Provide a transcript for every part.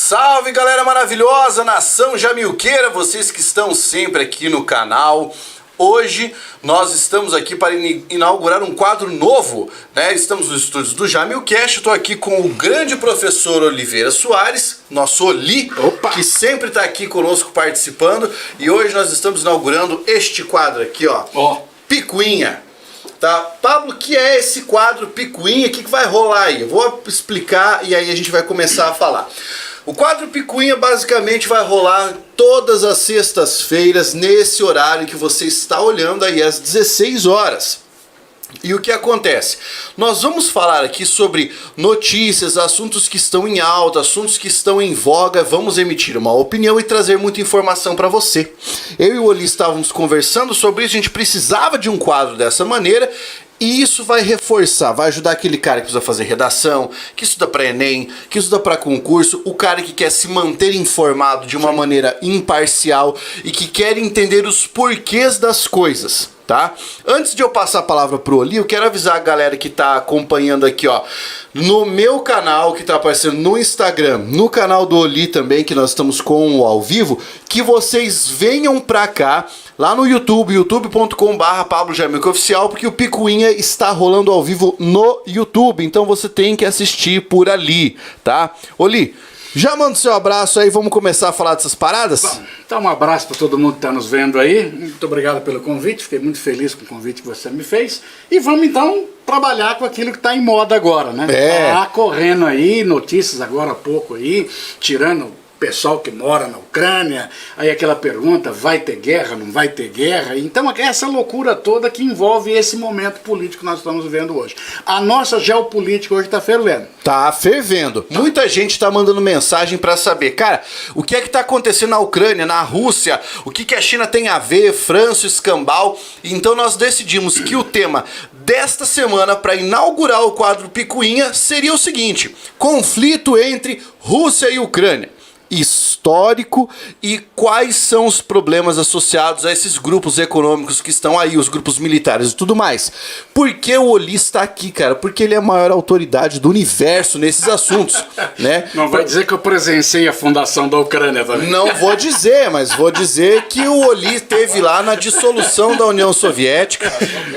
Salve, galera maravilhosa, nação jamilqueira, vocês que estão sempre aqui no canal. Hoje nós estamos aqui para inaugurar um quadro novo, né? Estamos nos estúdios do Jamilcast. Estou aqui com o grande professor Oliveira Soares, nosso Oli, que sempre está aqui conosco participando. E hoje nós estamos inaugurando este quadro aqui, ó. Picuinha. Tá? Pablo, o que é esse quadro Picuinha? O que vai rolar aí? Eu vou explicar e aí a gente vai começar a falar. O quadro Picuinha basicamente vai rolar todas as sextas-feiras nesse horário que você está olhando aí às 16 horas. E o que acontece? Nós vamos falar aqui sobre notícias, assuntos que estão em alta, assuntos que estão em voga. Vamos emitir uma opinião e trazer muita informação para você. Eu e o Oli estávamos conversando sobre isso, a gente precisava de um quadro dessa maneira. E isso vai reforçar, vai ajudar aquele cara que precisa fazer redação, que estuda para Enem, que estuda para concurso, o cara que quer se manter informado de uma maneira imparcial e que quer entender os porquês das coisas, tá? Antes de eu passar a palavra pro Oli, eu quero avisar a galera que tá acompanhando aqui, ó, no meu canal, que tá aparecendo no Instagram, no canal do Oli também, que nós estamos com o ao vivo, que vocês venham pra cá, lá no YouTube, youtube.com/Pablo Jamilca Oficial, porque o Picuinha está rolando ao vivo no YouTube, então você tem que assistir por ali, tá? Oli, já manda o seu abraço aí, vamos começar a falar dessas paradas? Bom, então um abraço para todo mundo que está nos vendo aí, muito obrigado pelo convite, fiquei muito feliz com o convite que você me fez, e vamos então trabalhar com aquilo que está em moda agora, né? Tá correndo aí, notícias agora há pouco aí, tirando pessoal que mora na Ucrânia, aí aquela pergunta, vai ter guerra, não vai ter guerra? Então essa loucura toda que envolve esse momento político que nós estamos vivendo hoje. A nossa geopolítica hoje está fervendo. Tá fervendo. Muita gente está mandando mensagem para saber, cara, o que é que tá acontecendo na Ucrânia, na Rússia, o que a China tem a ver, França, escambau. Então nós decidimos que o tema desta semana para inaugurar o quadro Picuinha seria o seguinte: conflito entre Rússia e Ucrânia. Histórico e quais são os problemas associados a esses grupos econômicos que estão aí, os grupos militares e tudo mais. Por que o Oli está aqui, cara? Porque ele é a maior autoridade do universo nesses assuntos, né? Não vai dizer que eu presenciei a fundação da Ucrânia também. Não vou dizer, mas vou dizer que o Oli esteve lá na dissolução da União Soviética.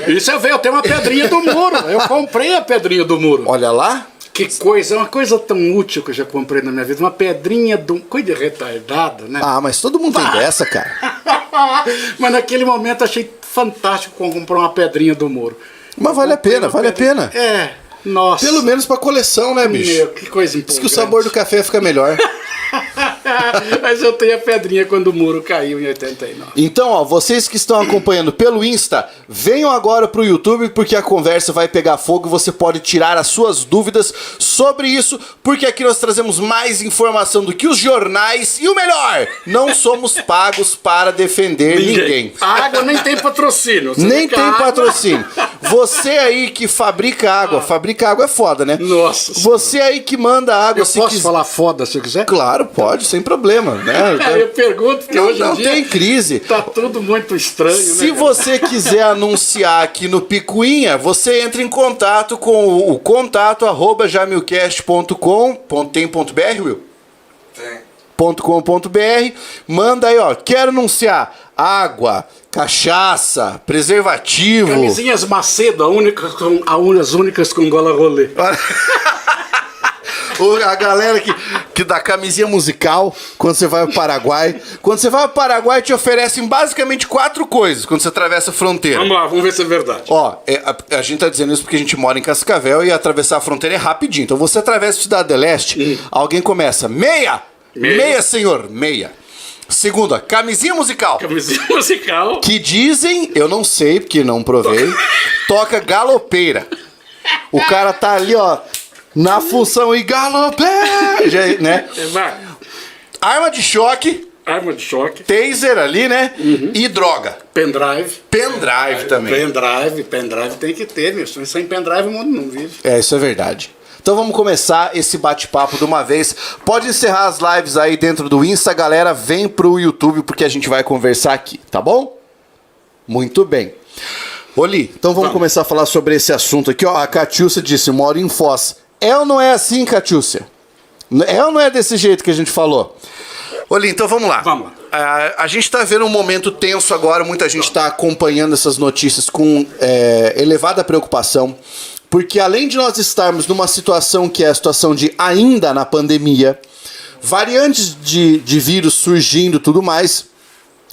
Isso eu tenho uma pedrinha do muro, eu comprei a pedrinha do muro. Olha lá. Que coisa, uma coisa tão útil que eu já comprei na minha vida, uma pedrinha de coisa de retardado, né? Ah, mas todo mundo tem dessa, cara. Mas naquele momento achei fantástico comprar uma pedrinha do muro. Mas vale a pena, vale a pena. É, nossa. Pelo menos pra coleção, né, bicho? Meu, que coisa empolgante. Diz que o sabor do café fica melhor. Mas eu tenho a pedrinha quando o muro caiu em 89. Então, ó, vocês que estão acompanhando pelo Insta, venham agora pro YouTube, porque a conversa vai pegar fogo e você pode tirar as suas dúvidas sobre isso, porque aqui nós trazemos mais informação do que os jornais e o melhor, não somos pagos para defender ninguém. A água nem tem patrocínio. Nem tem patrocínio. Você aí que fabrica água é foda, né? Nossa. Você aí que manda água, se posso falar foda se eu quiser? Claro, pode, sem problema, né? Eu pergunto, porque hoje em dia não tem crise. Tá tudo muito estranho, Se você quiser anunciar aqui no Picuinha, você entra em contato com o contato@jamilcast.com. Tem .br, Will? Tem. .com.br, manda aí, ó, quero anunciar água, cachaça, preservativo. Camisinhas Macedo, as únicas com gola rolê. A galera que dá camisinha musical quando você vai ao Paraguai. Quando você vai ao Paraguai, te oferecem basicamente 4 coisas quando você atravessa a fronteira. Vamos lá, vamos ver se é verdade. Ó, a gente tá dizendo isso porque a gente mora em Cascavel e atravessar a fronteira é rapidinho. Então você atravessa a Cidade do Leste, alguém começa, meia, senhor, meia. Segunda, camisinha musical. Camisinha musical. Que dizem, eu não sei porque não provei, toca galopeira. O cara tá ali, ó, na função e galopeira, né? Arma de choque. Arma de choque. Taser ali, né? E droga. Pendrive. Pendrive também. Pendrive tem que ter, meu. Sem pendrive o mundo não vive. É, isso é verdade. Então vamos começar esse bate-papo de uma vez. Pode encerrar as lives aí dentro do Insta, galera. Vem pro YouTube porque a gente vai conversar aqui, tá bom? Muito bem. Oli, então vamos começar a falar sobre esse assunto aqui, ó. A Catiúcia disse, moro em Foz. É ou não é assim, Catiúcia? É ou não é desse jeito que a gente falou? Olha, então vamos lá. Vamos lá. A gente está vendo um momento tenso agora, muita gente está acompanhando essas notícias com elevada preocupação, porque além de nós estarmos numa situação que é a situação de ainda na pandemia, variantes de vírus surgindo e tudo mais,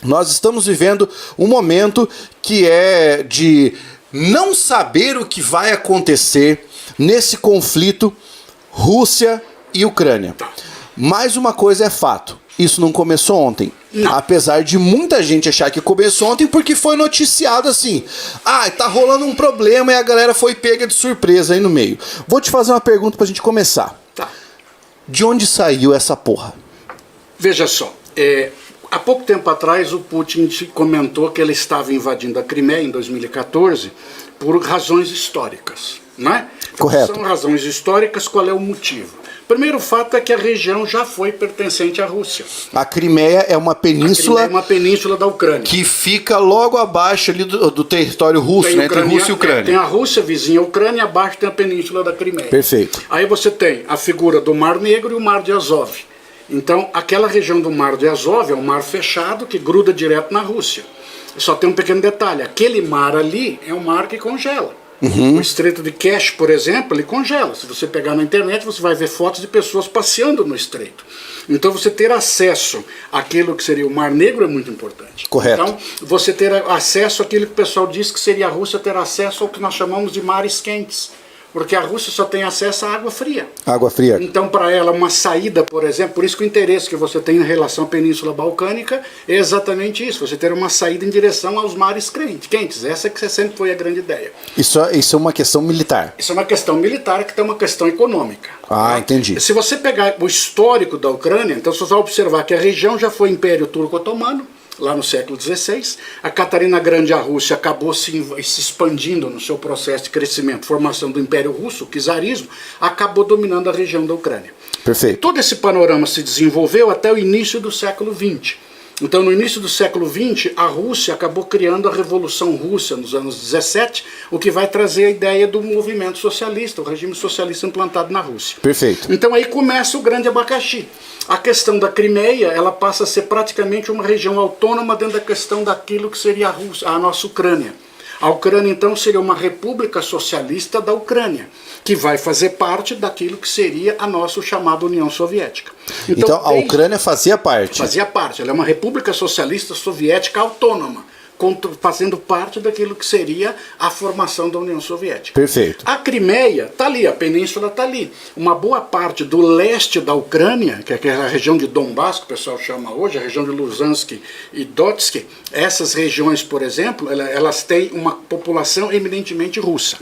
nós estamos vivendo um momento que é de não saber o que vai acontecer nesse conflito Rússia e Ucrânia. Mais uma coisa é fato. Isso não começou ontem. Não. Apesar de muita gente achar que começou ontem porque foi noticiado assim. Ah, tá rolando um problema e a galera foi pega de surpresa aí no meio. Vou te fazer uma pergunta pra gente começar. Tá. De onde saiu essa porra? Veja só, há pouco tempo atrás o Putin comentou que ele estava invadindo a Crimeia em 2014 por razões históricas, não é? Correto. São razões históricas, qual é o motivo? Primeiro fato é que a região já foi pertencente à Rússia. A Crimeia é uma península, da Ucrânia. Que fica logo abaixo ali do território russo, né? Entre Rússia e Ucrânia. Tem a Rússia vizinha a Ucrânia e abaixo tem a península da Crimeia. Perfeito. Aí você tem a figura do Mar Negro e o Mar de Azov. Então, aquela região do Mar de Azov é um mar fechado que gruda direto na Rússia. Só tem um pequeno detalhe, aquele mar ali é um mar que congela. O Estreito de Kerch, por exemplo, ele congela. Se você pegar na internet, você vai ver fotos de pessoas passeando no estreito. Então, você ter acesso àquilo que seria o Mar Negro é muito importante. Correto. Então, você ter acesso àquilo que o pessoal diz que seria a Rússia ter acesso ao que nós chamamos de mares quentes. Porque a Rússia só tem acesso à água fria. Água fria. Então, para ela, uma saída, por exemplo, por isso que o interesse que você tem em relação à Península Balcânica é exatamente isso, você ter uma saída em direção aos mares quentes. Essa que sempre foi a grande ideia. Isso é uma questão militar. Isso é uma questão militar que tem uma questão econômica. Ah, entendi. Se você pegar o histórico da Ucrânia, então você vai observar que a região já foi Império Turco-Otomano, lá no século XVI. A Catarina Grande, a Rússia, acabou se expandindo no seu processo de crescimento, formação do Império Russo, o czarismo, acabou dominando a região da Ucrânia. Perfeito. Todo esse panorama se desenvolveu até o início do século XX. Então, no início do século XX, a Rússia acabou criando a Revolução Russa nos anos 17, o que vai trazer a ideia do movimento socialista, o regime socialista implantado na Rússia. Perfeito. Então aí começa o grande abacaxi. A questão da Crimeia, ela passa a ser praticamente uma região autônoma dentro da questão daquilo que seria a nossa Ucrânia. A Ucrânia, então, seria uma república socialista da Ucrânia, que vai fazer parte daquilo que seria a nossa chamada União Soviética. Então a Ucrânia fazia parte. Fazia parte. Ela é uma república socialista soviética autônoma, fazendo parte daquilo que seria a formação da União Soviética. Perfeito. A Crimeia está ali, a península está ali. Uma boa parte do leste da Ucrânia, que é aquela região de Donbass, que o pessoal chama hoje, a região de Luhansk e Donetsk, essas regiões, por exemplo, elas têm uma população eminentemente russa.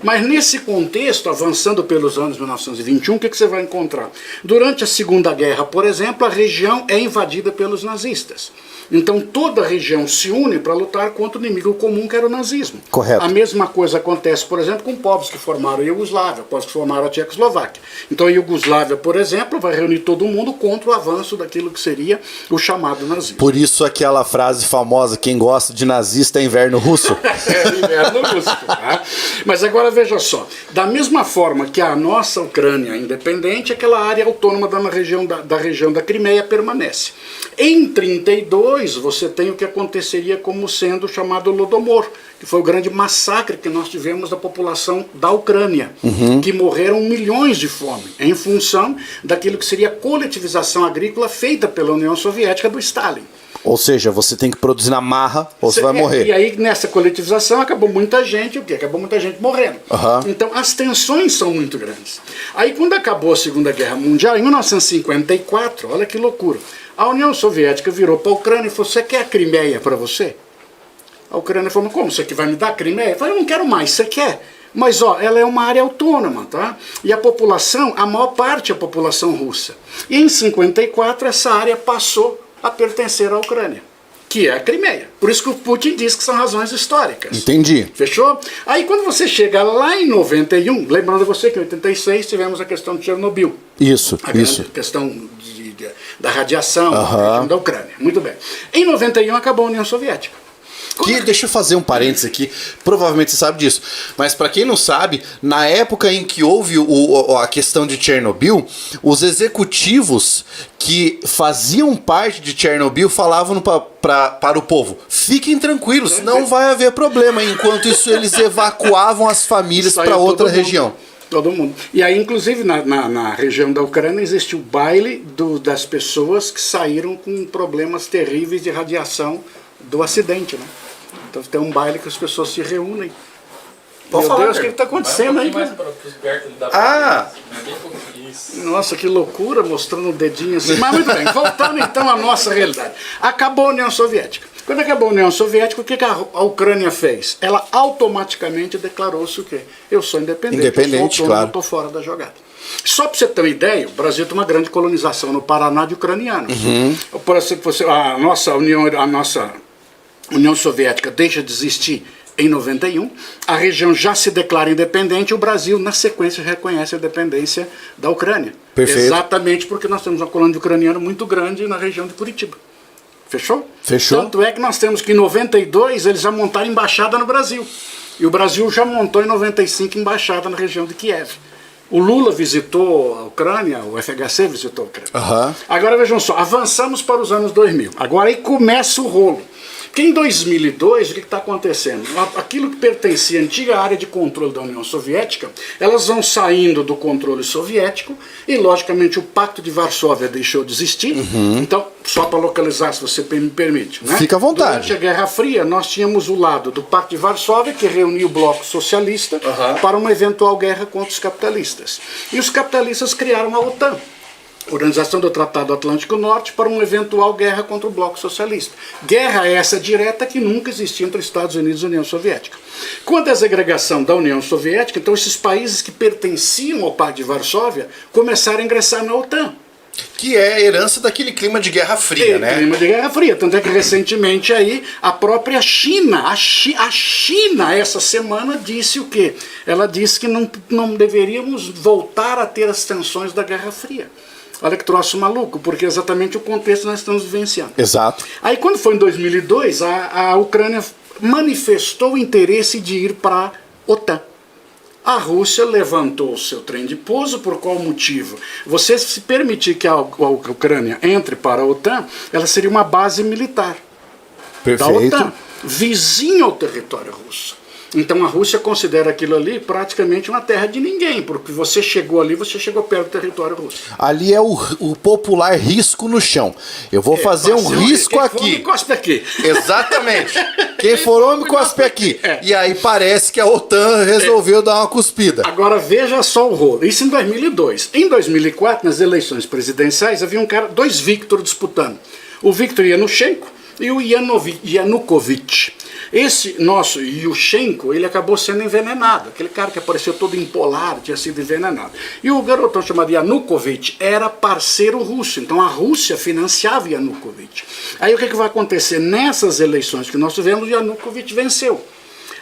Mas nesse contexto, avançando pelos anos 1921, o que você vai encontrar? Durante a Segunda Guerra, por exemplo, a região é invadida pelos nazistas. Então toda a região se une para lutar contra o inimigo comum, que era o nazismo. Correto. A mesma coisa acontece, por exemplo, com povos que formaram a Iugoslávia, povos que formaram a Tchecoslováquia. Então a Iugoslávia, por exemplo, vai reunir todo mundo contra o avanço daquilo que seria o chamado nazismo. Por isso aquela frase famosa, quem gosta de nazista é inverno russo. É inverno russo. Tá? Mas agora veja só, da mesma forma que a nossa Ucrânia independente, aquela área autônoma da região da Crimeia permanece. Em 1932, você tem o que aconteceria como sendo chamado Holodomor, que foi o grande massacre que nós tivemos da população da Ucrânia, que morreram milhões de fome, em função daquilo que seria a coletivização agrícola feita pela União Soviética do Stalin. Ou seja, você tem que produzir na marra ou você vai morrer. E aí, nessa coletivização, acabou muita gente, o quê? Acabou muita gente morrendo. Então, as tensões são muito grandes. Aí, quando acabou a Segunda Guerra Mundial, em 1954, olha que loucura, a União Soviética virou para a Ucrânia e falou, você quer a Crimeia para você? A Ucrânia falou, como, você que vai me dar a Crimeia? Eu falei, eu não quero mais, você quer? Mas, ó, ela é uma área autônoma, tá? E a população, a maior parte é a população russa. E em 54, essa área passou a pertencer à Ucrânia, que é a Crimeia. Por isso que o Putin diz que são razões históricas. Entendi. Fechou? Aí quando você chega lá em 91, lembrando você que em 86 tivemos a questão de Chernobyl. Isso. A questão da radiação da Ucrânia. Muito bem. Em 91 acabou a União Soviética. Que, deixa eu fazer um parênteses aqui, provavelmente você sabe disso, mas para quem não sabe, na época em que houve a questão de Chernobyl, os executivos que faziam parte de Chernobyl falavam para o povo: fiquem tranquilos, não vai haver problema. Enquanto isso, eles evacuavam as famílias para outra região. Todo mundo. E aí, inclusive, na região da Ucrânia, existe o baile das pessoas que saíram com problemas terríveis de radiação do acidente, né? Então tem um baile que as pessoas se reúnem. Pode Meu falar, Deus, o que está acontecendo aí? Nossa, que loucura, mostrando o dedinho assim. Mas muito bem, voltando então à nossa realidade. Acabou a União Soviética. Quando acabou a União Soviética, o que a Ucrânia fez? Ela automaticamente declarou-se o quê? Eu sou independente, independente, eu sou autônomo, claro. eu estou fora da jogada. Só para você ter uma ideia, o Brasil tem uma grande colonização no Paraná de ucranianos. Por exemplo, a nossa União Soviética deixa de existir em 91, a região já se declara independente e o Brasil, na sequência, reconhece a independência da Ucrânia. Perfeito. Exatamente porque nós temos uma colônia ucraniana muito grande na região de Curitiba. Fechou? Fechou. Tanto é que nós temos que em 92 eles já montaram embaixada no Brasil. E o Brasil já montou em 95 embaixada na região de Kiev. O Lula visitou a Ucrânia, o FHC visitou a Ucrânia. Agora vejam só, avançamos para os anos 2000. Agora aí começa o rolo. Porque em 2002, o que está acontecendo? Aquilo que pertencia à antiga área de controle da União Soviética, elas vão saindo do controle soviético e, logicamente, o Pacto de Varsóvia deixou de existir. Então, só para localizar, se você me permite. Né? Fica à vontade. Durante a Guerra Fria, nós tínhamos o lado do Pacto de Varsóvia, que reunia o bloco socialista para uma eventual guerra contra os capitalistas. E os capitalistas criaram a OTAN, Organização do Tratado Atlântico Norte, para uma eventual guerra contra o bloco socialista. Guerra essa direta que nunca existiu entre Estados Unidos e União Soviética. Com a desagregação da União Soviética, então esses países que pertenciam ao Pacto de Varsóvia começaram a ingressar na OTAN. Que é a herança daquele clima de Guerra Fria, né? Clima de Guerra Fria. Tanto é que recentemente aí a própria China, a China essa semana disse o quê? Ela disse que não deveríamos voltar a ter as tensões da Guerra Fria. Olha que troço maluco, porque é exatamente o contexto que nós estamos vivenciando. Exato. Aí quando foi em 2002, a Ucrânia manifestou o interesse de ir para a OTAN. A Rússia levantou o seu trem de pouso, por qual motivo? Você se permitir que a Ucrânia entre para a OTAN, ela seria uma base militar da OTAN, vizinha ao território russo. Então a Rússia considera aquilo ali praticamente uma terra de ninguém, porque você chegou ali, você chegou perto do território russo. Ali é o popular risco no chão. Eu vou fazer um risco aqui. Quem for homem, cospe aqui. Exatamente. Quem for homem, cospe aqui. E aí parece que a OTAN resolveu dar uma cuspida. Agora veja só o rolo. Isso em 2002. Em 2004, nas eleições presidenciais, havia dois Viktor disputando. O Viktor Yanushchenko e o Yanukovych. Esse nosso Yushchenko, ele acabou sendo envenenado. Aquele cara que apareceu todo empolado, tinha sido envenenado. E o garotão chamado Yanukovych era parceiro russo. Então a Rússia financiava Yanukovych. Aí o que vai acontecer? Nessas eleições que nós tivemos, Yanukovych venceu.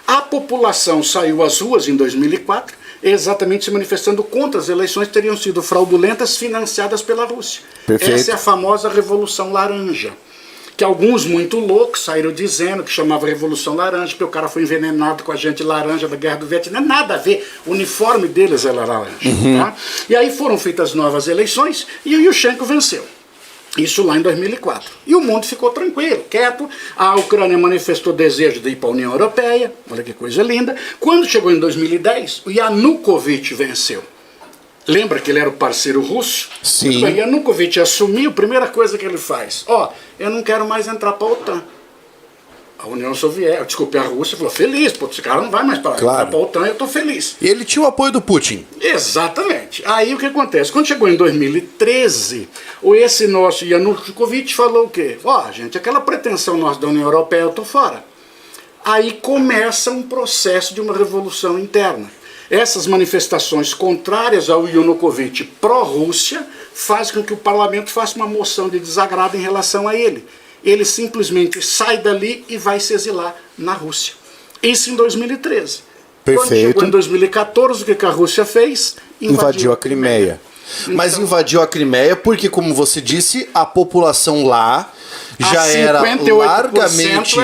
A população saiu às ruas em 2004, exatamente se manifestando contra as eleições que teriam sido fraudulentas, financiadas pela Rússia. Perfeito. Essa é a famosa Revolução Laranja. Que alguns muito loucos saíram dizendo que chamava Revolução Laranja, porque o cara foi envenenado com a gente laranja da Guerra do Vietnã. Nada a ver, o uniforme deles era laranja. Tá? E aí foram feitas novas eleições e o Yushchenko venceu. Isso lá em 2004. E o mundo ficou tranquilo, quieto. A Ucrânia manifestou desejo de ir para a União Europeia. Olha que coisa linda. Quando chegou em 2010, o Yanukovych venceu. Lembra que ele era o parceiro russo? Sim. O Yanukovych assumiu, a primeira coisa que ele faz, eu não quero mais entrar para a OTAN. A União Soviética, desculpe, a Rússia falou, feliz, esse cara não vai mais para a OTAN, eu estou feliz. E ele tinha o apoio do Putin. Exatamente. Aí o que acontece? Quando chegou em 2013, esse nosso Yanukovych falou o quê? Gente, aquela pretensão nossa da União Europeia, eu estou fora. Aí começa um processo de uma revolução interna. Essas manifestações contrárias ao Yanukovych pró-Rússia fazem com que o parlamento faça uma moção de desagrado em relação a ele. Ele simplesmente sai dali e vai se exilar na Rússia. Isso em 2013. Perfeito. Quando chegou em 2014, o que a Rússia fez? Invadiu a Crimeia. Mas invadiu a Crimeia porque, como você disse, a população lá já era largamente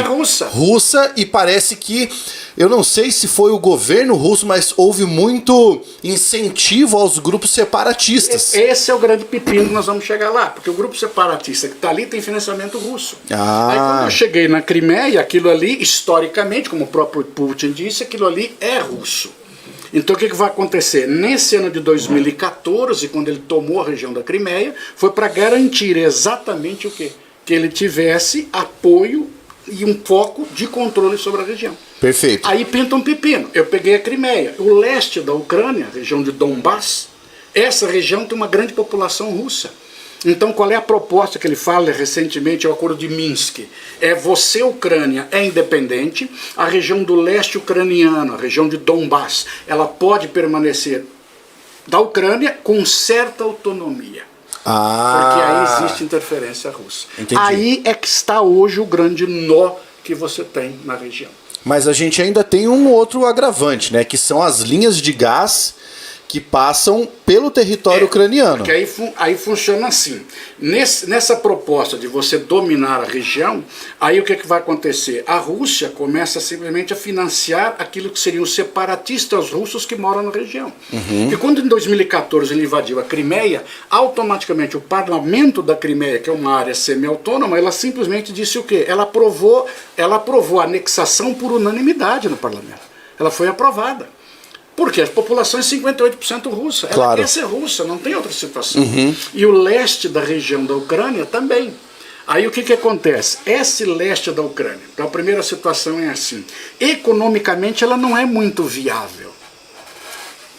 russa e parece que, eu não sei se foi o governo russo, mas houve muito incentivo aos grupos separatistas. Esse é o grande pepino que nós vamos chegar lá, porque o grupo separatista que está ali tem financiamento russo. Aí quando eu cheguei na Crimeia, aquilo ali, historicamente, como o próprio Putin disse, aquilo ali é russo. Então o que vai acontecer? Nesse ano de 2014, quando ele tomou a região da Crimeia, foi para garantir exatamente o quê? Que ele tivesse apoio e um foco de controle sobre a região. Perfeito. Aí pinta um pepino. Eu peguei a Crimeia. O leste da Ucrânia, a região de Donbass, essa região tem uma grande população russa. Então qual é a proposta que ele fala recentemente, é o acordo de Minsk? É você, Ucrânia, é independente, a região do leste ucraniano, a região de Donbass, ela pode permanecer da Ucrânia com certa autonomia. Porque aí existe interferência russa. Entendi. Aí é que está hoje o grande nó que você tem na região. Mas a gente ainda tem um outro agravante, né? Que são as linhas de gás que passam pelo território ucraniano. Porque aí funciona assim. Nessa proposta de você dominar a região, aí o que vai acontecer? A Rússia começa simplesmente a financiar aquilo que seriam os separatistas russos que moram na região. E quando em 2014 ele invadiu a Crimeia, automaticamente o parlamento da Crimeia, que é uma área semi-autônoma, ela simplesmente disse o quê? Ela aprovou a anexação por unanimidade no parlamento. Ela foi aprovada. Porque a população é 58% russa. Ela quer ser russa, não tem outra situação. E o leste da região da Ucrânia também. Aí o que acontece? Esse leste da Ucrânia, então a primeira situação é assim. Economicamente ela não é muito viável.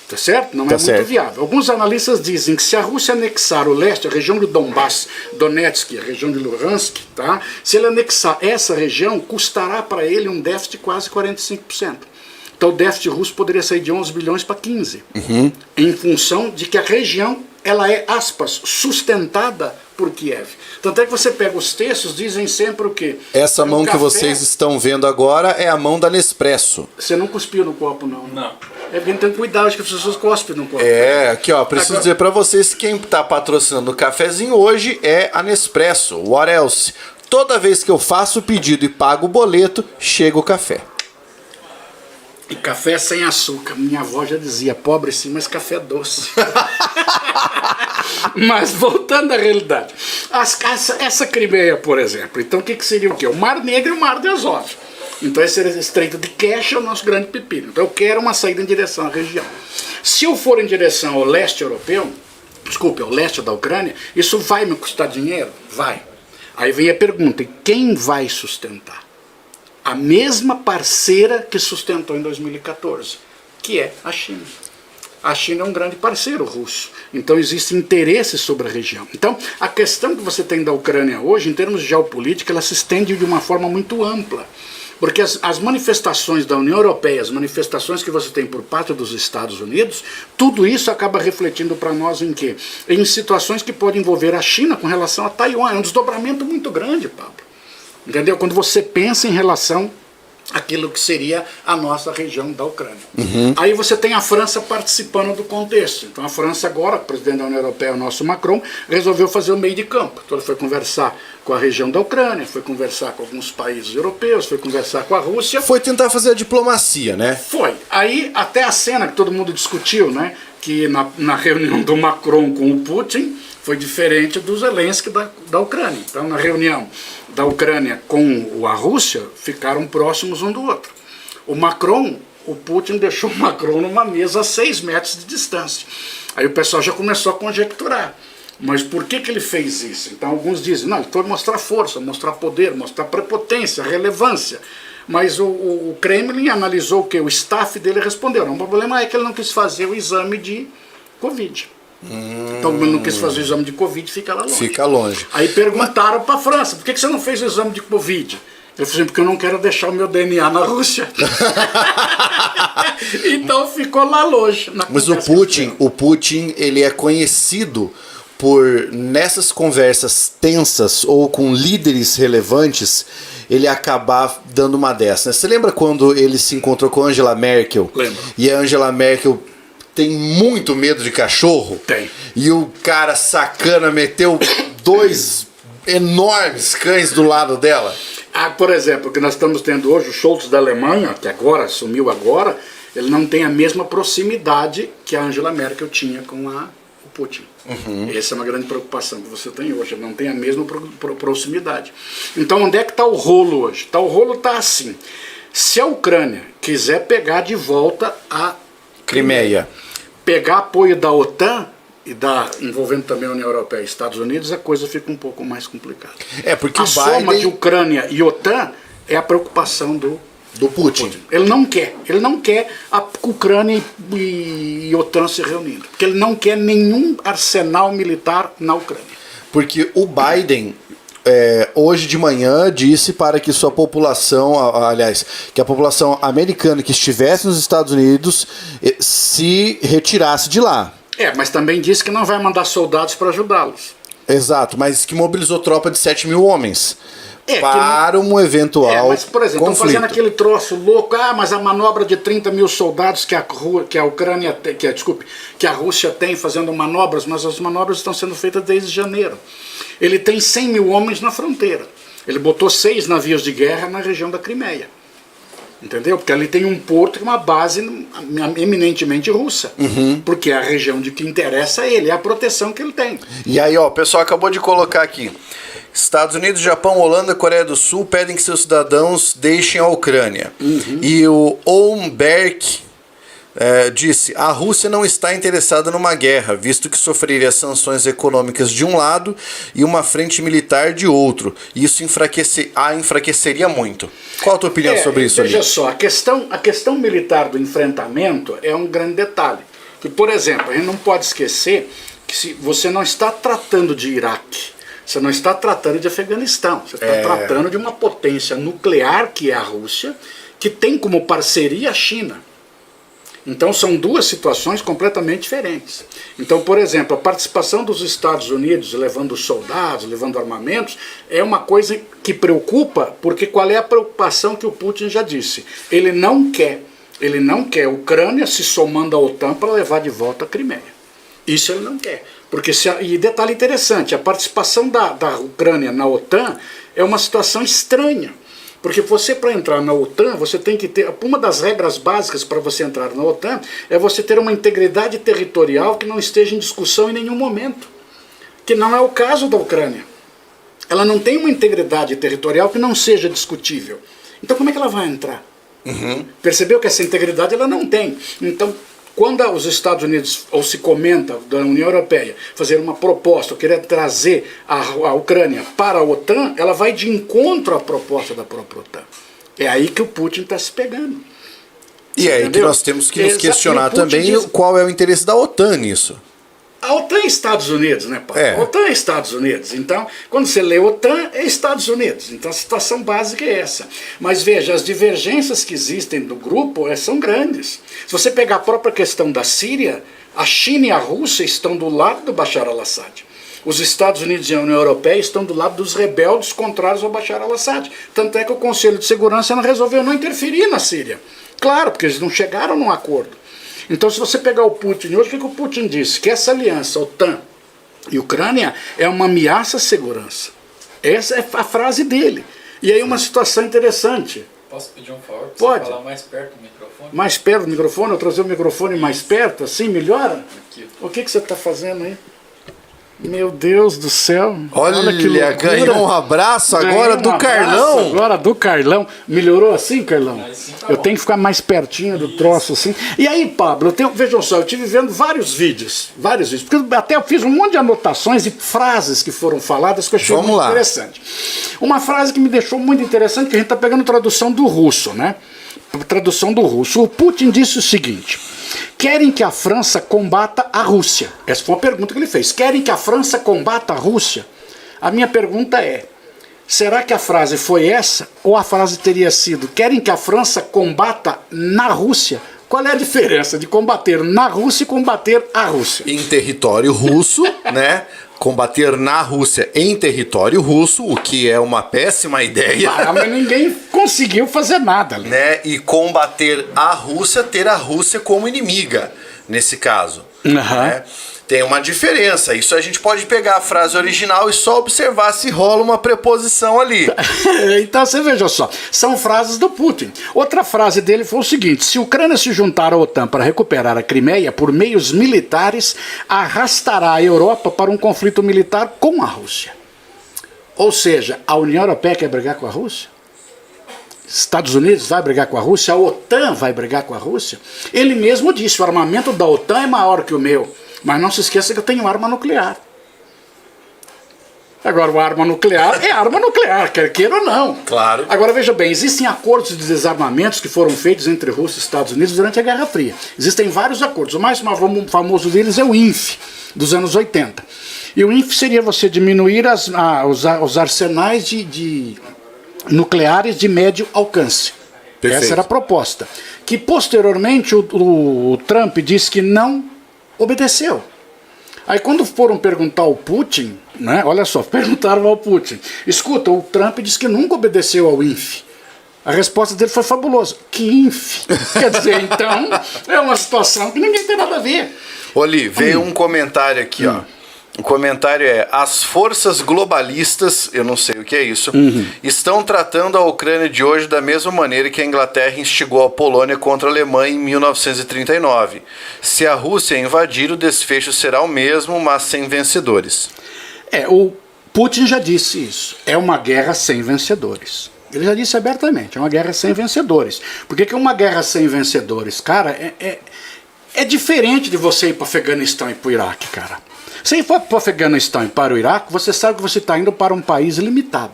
Tá certo? Não é muito viável. Alguns analistas dizem que se a Rússia anexar o leste, a região de Donbass, Donetsk, a região de Luhansk, tá? Se ele anexar essa região, custará para ele um déficit de quase 45%. Então o déficit russo poderia sair de 11 bilhões para 15, em função de que a região ela é, aspas, sustentada por Kiev. Tanto é que você pega os textos, dizem sempre o quê? Essa mão que vocês estão vendo agora é a mão da Nespresso. Você não cuspiu no copo, não? Não. É porque tem que cuidar, acho que as pessoas cospem no copo. Aqui ó, preciso dizer para vocês que quem está patrocinando o cafezinho hoje é a Nespresso. What else? Toda vez que eu faço o pedido e pago o boleto, chega o café. E café sem açúcar. Minha avó já dizia, pobre sim, mas café doce. Mas voltando à realidade. Essa Crimeia, por exemplo, então o que seria o quê? O Mar Negro e o Mar de Azov. Então esse estreito de Kerch é o nosso grande pepino. Então eu quero uma saída em direção à região. Se eu for em direção ao leste europeu, desculpe, ao leste da Ucrânia, isso vai me custar dinheiro? Vai. Aí vem a pergunta, e quem vai sustentar? A mesma parceira que sustentou em 2014, que é a China. A China é um grande parceiro russo, então existe interesse sobre a região. Então, a questão que você tem da Ucrânia hoje, em termos de geopolítica, ela se estende de uma forma muito ampla. Porque as manifestações da União Europeia, as manifestações que você tem por parte dos Estados Unidos, tudo isso acaba refletindo para nós em quê? Em situações que podem envolver a China com relação a Taiwan. É um desdobramento muito grande, Pablo. Entendeu? Quando você pensa em relação àquilo que seria a nossa região da Ucrânia. Aí você tem a França participando do contexto. Então a França agora, o presidente da União Europeia, o nosso Macron, resolveu fazer o meio de campo. Então ele foi conversar com a região da Ucrânia, foi conversar com alguns países europeus, foi conversar com a Rússia. Foi tentar fazer a diplomacia, né? Foi. Aí até a cena que todo mundo discutiu, né? Que na reunião do Macron com o Putin foi diferente do Zelensky da Ucrânia. Então na reunião da Ucrânia com a Rússia, ficaram próximos um do outro. O Putin deixou o Macron numa mesa a 6 metros de distância. Aí o pessoal já começou a conjecturar. Mas por que ele fez isso? Então alguns dizem, não, ele foi mostrar força, mostrar poder, mostrar prepotência, relevância. Mas o Kremlin analisou o que? O staff dele respondeu, não, o problema é que ele não quis fazer o exame de Covid. Então, ele não quis fazer o exame de Covid, fica lá longe. Fica longe. Aí perguntaram para a França, por que você não fez o exame de Covid? Ele falou assim, porque eu não quero deixar o meu DNA na Rússia. Então ficou lá longe. Mas o Putin, ele é conhecido por, nessas conversas tensas ou com líderes relevantes, ele acabar dando uma dessa. Você lembra quando ele se encontrou com Angela Merkel? Lembro. E a Angela Merkel tem muito medo de cachorro. Tem. E o cara sacana meteu 2 enormes cães do lado dela. Por exemplo, o que nós estamos tendo hoje, o Scholz da Alemanha, que agora assumiu agora, ele não tem a mesma proximidade que a Angela Merkel tinha com o Putin. Essa é uma grande preocupação que você tem hoje, ele não tem a mesma proximidade. Então onde é que está o rolo hoje? O rolo está assim, se a Ucrânia quiser pegar de volta a Crimeia, pegar apoio da OTAN, envolvendo também a União Europeia e Estados Unidos, a coisa fica um pouco mais complicada. Porque a soma de Ucrânia e OTAN é a preocupação do Putin. Ele não quer a Ucrânia e OTAN se reunindo, porque ele não quer nenhum arsenal militar na Ucrânia. Porque o Biden, hoje de manhã, disse para que sua população, aliás, que a população americana que estivesse nos Estados Unidos se retirasse de lá. Mas também disse que não vai mandar soldados para ajudá-los. Exato, mas que mobilizou tropa de 7 mil homens para um eventual mas, por exemplo, conflito. Estão fazendo aquele troço louco, mas a manobra de 30 mil soldados que a Ucrânia, que a Rússia tem fazendo manobras, mas as manobras estão sendo feitas desde janeiro. Ele tem 100 mil homens na fronteira. Ele botou 6 navios de guerra na região da Crimeia. Entendeu? Porque ali tem um porto e uma base eminentemente russa. Porque é a região de que interessa a ele, é a proteção que ele tem. E aí, o pessoal acabou de colocar aqui. Estados Unidos, Japão, Holanda, Coreia do Sul pedem que seus cidadãos deixem a Ucrânia. E o Olmberg disse: a Rússia não está interessada numa guerra, visto que sofreria sanções econômicas de um lado e uma frente militar de outro. Isso enfraqueceria muito. Qual a tua opinião sobre isso? Veja só, a questão militar do enfrentamento é um grande detalhe. Que, por exemplo, a gente não pode esquecer que se você não está tratando de Iraque, você não está tratando de Afeganistão, você está tratando de uma potência nuclear, que é a Rússia, que tem como parceria a China. Então são duas situações completamente diferentes. Então, por exemplo, a participação dos Estados Unidos levando soldados, levando armamentos, é uma coisa que preocupa, porque qual é a preocupação que o Putin já disse? Ele não quer a Ucrânia se somando à OTAN para levar de volta a Crimeia. Isso ele não quer. E detalhe interessante, a participação da Ucrânia na OTAN é uma situação estranha. Porque você, para entrar na OTAN, você tem que ter... Uma das regras básicas para você entrar na OTAN é você ter uma integridade territorial que não esteja em discussão em nenhum momento. Que não é o caso da Ucrânia. Ela não tem uma integridade territorial que não seja discutível. Então como é que ela vai entrar? Percebeu que essa integridade ela não tem. Então, quando os Estados Unidos, ou se comenta da União Europeia, fazer uma proposta, ou querer trazer a Ucrânia para a OTAN, ela vai de encontro à proposta da própria OTAN. É aí que o Putin está se pegando. E é aí que nós temos que nos questionar também qual é o interesse da OTAN nisso. A OTAN é Estados Unidos, né, Paulo? A OTAN é Estados Unidos. Então, quando você lê OTAN, é Estados Unidos. Então, a situação básica é essa. Mas veja, as divergências que existem do grupo são grandes. Se você pegar a própria questão da Síria, a China e a Rússia estão do lado do Bashar al-Assad. Os Estados Unidos e a União Europeia estão do lado dos rebeldes contrários ao Bashar al-Assad. Tanto é que o Conselho de Segurança resolveu não interferir na Síria. Claro, porque eles não chegaram num acordo. Então, se você pegar o Putin hoje, o que o Putin disse? Que essa aliança, OTAN e Ucrânia, é uma ameaça à segurança. Essa é a frase dele. E aí uma situação interessante. Posso pedir um favor? Pode. Você falar mais perto do microfone? Mais perto do microfone? Eu trazer o microfone mais perto, assim, melhora? Aqui. O que você está fazendo aí? Meu Deus do céu. Olha que loucura. Ganhou um abraço agora do Carlão. Agora do Carlão. Melhorou assim, Carlão? Assim tá eu bom. tenho que ficar mais pertinho do troço assim. E aí, Pablo, vejam só, eu estive vendo vários vídeos, porque até eu fiz um monte de anotações e frases que foram faladas que eu achei muito interessante. Uma frase que me deixou muito interessante, que a gente está pegando tradução do russo, né? Tradução do russo. O Putin disse o seguinte: querem que a França combata a Rússia. Essa foi uma pergunta que ele fez. Querem que a França combata a Rússia? A minha pergunta é: será que a frase foi essa? Ou a frase teria sido: querem que a França combata na Rússia? Qual é a diferença de combater na Rússia e combater a Rússia? Em território russo, né? Combater na Rússia em território russo, o que é uma péssima ideia. Mas ninguém conseguiu fazer nada ali. Né? E combater a Rússia, ter a Rússia como inimiga. nesse caso. Uhum. Né? Tem uma diferença. Isso a gente pode pegar a frase original e só observar se rola uma preposição ali. Então você veja só, são frases do Putin. Outra frase dele foi o seguinte: se a Ucrânia se juntar à OTAN para recuperar a Crimeia por meios militares, arrastará a Europa para um conflito militar com a Rússia. Ou seja, a União Europeia quer brigar com a Rússia? Estados Unidos vai brigar com a Rússia? A OTAN vai brigar com a Rússia? Ele mesmo disse: o armamento da OTAN é maior que o meu. Mas não se esqueça que eu tenho arma nuclear. Agora, a arma nuclear é arma nuclear, quer queira ou não. Claro. Agora, veja bem, existem acordos de desarmamentos que foram feitos entre Rússia e Estados Unidos durante a Guerra Fria. Existem vários acordos. O mais famoso deles é o INF, dos anos 80. E o INF seria você diminuir os arsenais de nucleares de médio alcance. Perfeito. Essa era a proposta. Que, posteriormente, o Trump disse que não obedeceu. Aí quando foram perguntar ao Putin, né, olha só, perguntaram ao Putin: escuta, o Trump disse que nunca obedeceu ao INF. A resposta dele foi fabulosa: que INF? Quer dizer, então, é uma situação que ninguém tem nada a ver. Oli, veio um comentário aqui, ó. O comentário é: as forças globalistas, eu não sei o que é isso, estão tratando a Ucrânia de hoje da mesma maneira que a Inglaterra instigou a Polônia contra a Alemanha em 1939. Se a Rússia invadir, o desfecho será o mesmo, mas sem vencedores. O Putin já disse isso. É uma guerra sem vencedores. Ele já disse abertamente: é uma guerra sem vencedores. Por que é uma guerra sem vencedores? Cara, é diferente de você ir para o Afeganistão e para o Iraque, cara. Se for para o Afeganistão e para o Iraque, você sabe que você está indo para um país limitado.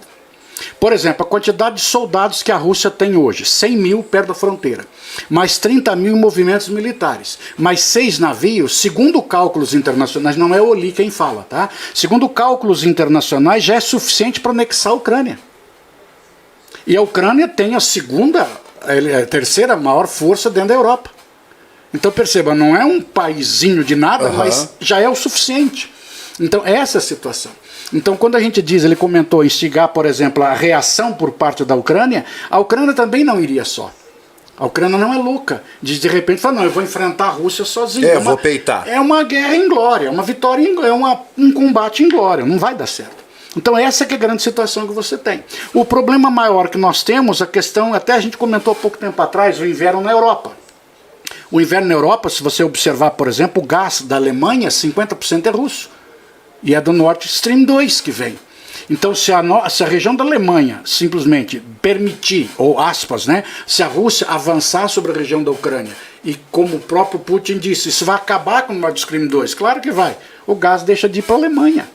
Por exemplo, a quantidade de soldados que a Rússia tem hoje: 100 mil perto da fronteira, mais 30 mil em movimentos militares, mais 6 navios, segundo cálculos internacionais, não é o Oli quem fala, tá? Segundo cálculos internacionais, já é suficiente para anexar a Ucrânia. E a Ucrânia tem a terceira maior força dentro da Europa. Então perceba, não é um paizinho de nada, mas já é o suficiente. Então essa é a situação. Então quando a gente diz, ele comentou instigar, por exemplo, a reação por parte da Ucrânia, a Ucrânia também não iria só. A Ucrânia não é louca de repente falar: não, eu vou enfrentar a Rússia sozinho. Vou peitar. É uma guerra inglória, uma vitória, um combate inglório, não vai dar certo. Então essa que é a grande situação que você tem. O problema maior que nós temos, a questão, até a gente comentou há pouco tempo atrás, o inverno na Europa. O inverno na Europa, se você observar, por exemplo, o gás da Alemanha, 50% é russo. E é do Nord Stream 2 que vem. Então, se a região da Alemanha simplesmente permitir, ou aspas, né, se a Rússia avançar sobre a região da Ucrânia, e como o próprio Putin disse, isso vai acabar com o Nord Stream 2? Claro que vai. O gás deixa de ir para a Alemanha.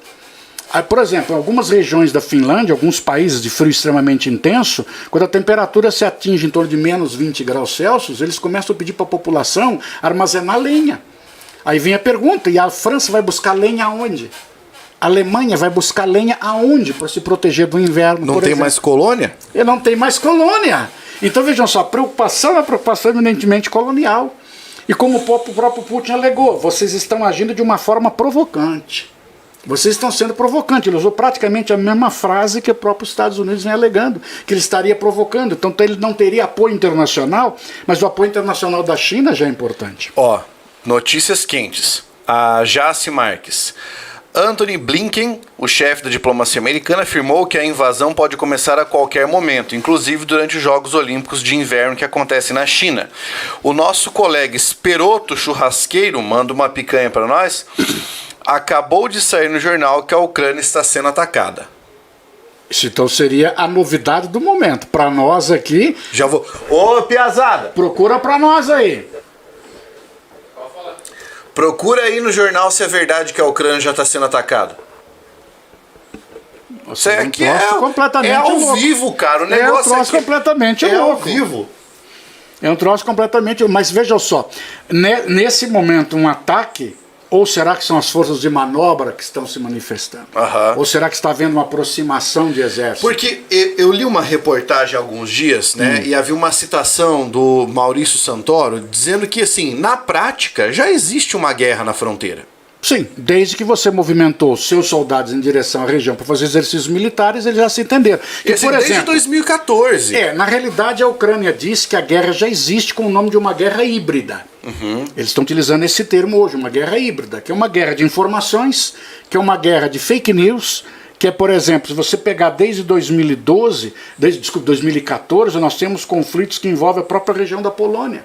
Aí, por exemplo, em algumas regiões da Finlândia, alguns países de frio extremamente intenso, quando a temperatura se atinge em torno de menos 20 graus Celsius, eles começam a pedir para a população armazenar lenha. Aí vem a pergunta: e a França vai buscar lenha aonde? A Alemanha vai buscar lenha aonde para se proteger do inverno? Não tem mais colônia? E não tem mais colônia. Então vejam só, a preocupação é uma preocupação eminentemente colonial. E como o próprio Putin alegou, vocês estão agindo de uma forma provocante. Vocês estão sendo provocantes. Ele usou praticamente a mesma frase que o próprio Estados Unidos vem alegando, que ele estaria provocando. Então ele não teria apoio internacional, mas o apoio internacional da China já é importante. Ó, notícias quentes. A Jace Marques. Antony Blinken, o chefe da diplomacia americana, afirmou que a invasão pode começar a qualquer momento, inclusive durante os Jogos Olímpicos de Inverno que acontecem na China. O nosso colega Esperoto Churrasqueiro, manda uma picanha para nós, acabou de sair no jornal que a Ucrânia está sendo atacada. Isso então seria a novidade do momento. Para nós aqui... Já vou... Ô, piazada! Procura para nós aí. Procura aí no jornal se é verdade que a Ucrânia já está sendo atacada. Isso aqui completamente ao louco. Vivo, cara. O negócio é um troço completamente louco. ao vivo. É um troço completamente... Mas veja só, nesse momento um ataque, ou será que são as forças de manobra que estão se manifestando? Ou será que está havendo uma aproximação de exército? Porque eu li uma reportagem há alguns dias, né, e havia uma citação do Maurício Santoro dizendo que, assim, na prática, já existe uma guerra na fronteira. Sim, desde que você movimentou seus soldados em direção à região para fazer exercícios militares, eles já se entenderam. E, assim, desde 2014. Na realidade, a Ucrânia diz que a guerra já existe com o nome de uma guerra híbrida. Eles estão utilizando esse termo hoje, uma guerra híbrida, que é uma guerra de informações, que é uma guerra de fake news, que é, por exemplo, se você pegar desde 2014, nós temos conflitos que envolvem a própria região da Polônia.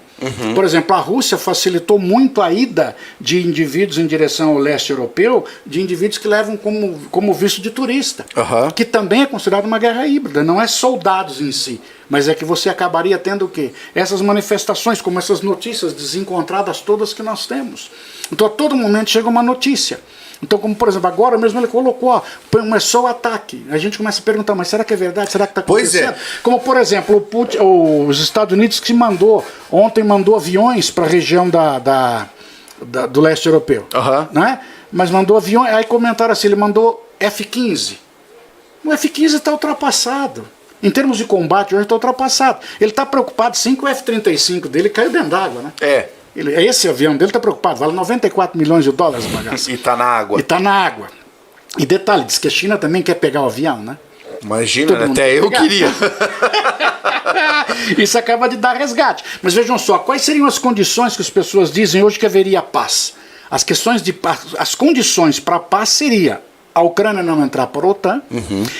Por exemplo, a Rússia facilitou muito a ida de indivíduos em direção ao leste europeu, de indivíduos que levam como visto de turista, que também é considerado uma guerra híbrida, não é soldados em si, mas é que você acabaria tendo o quê? Essas manifestações, como essas notícias desencontradas todas que nós temos. Então a todo momento chega uma notícia. Então, como por exemplo, agora mesmo ele colocou, ó, começou o ataque. A gente começa a perguntar, mas será que é verdade? Será que está acontecendo? Pois é. Como por exemplo, os Estados Unidos que ontem mandou aviões para a região do leste europeu. Né? Mas mandou aviões, aí comentaram assim, ele mandou F-15. O F-15 está ultrapassado. Em termos de combate, hoje está ultrapassado. Ele está preocupado sim que o F-35 dele caiu dentro d'água, né? Esse avião dele está preocupado, vale 94 milhões de dólares bagaça. E está na água. E está na água. E detalhe, diz que a China também quer pegar o avião, né? Imagina, até eu queria. Isso acaba de dar resgate. Mas vejam só, quais seriam as condições que as pessoas dizem hoje que haveria paz? As condições para a paz seria a Ucrânia não entrar para a OTAN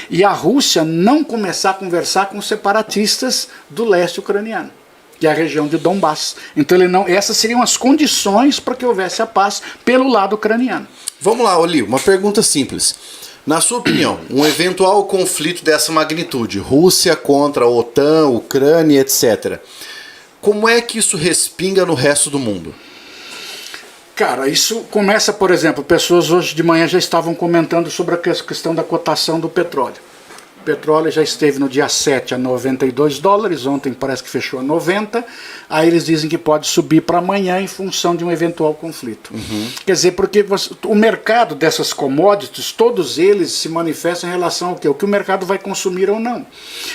e a Rússia não começar a conversar com os separatistas do leste ucraniano, que é a região de Donbass. Então essas seriam as condições para que houvesse a paz pelo lado ucraniano. Vamos lá, Oli, uma pergunta simples. Na sua opinião, um eventual conflito dessa magnitude, Rússia contra a OTAN, Ucrânia, etc., como é que isso respinga no resto do mundo? Cara, isso começa, por exemplo, pessoas hoje de manhã já estavam comentando sobre a questão da cotação do petróleo. O petróleo já esteve no dia 7 a 92 dólares, ontem parece que fechou a 90, aí eles dizem que pode subir para amanhã em função de um eventual conflito. Quer dizer, porque o mercado dessas commodities, todos eles se manifestam em relação ao quê? O que o mercado vai consumir ou não.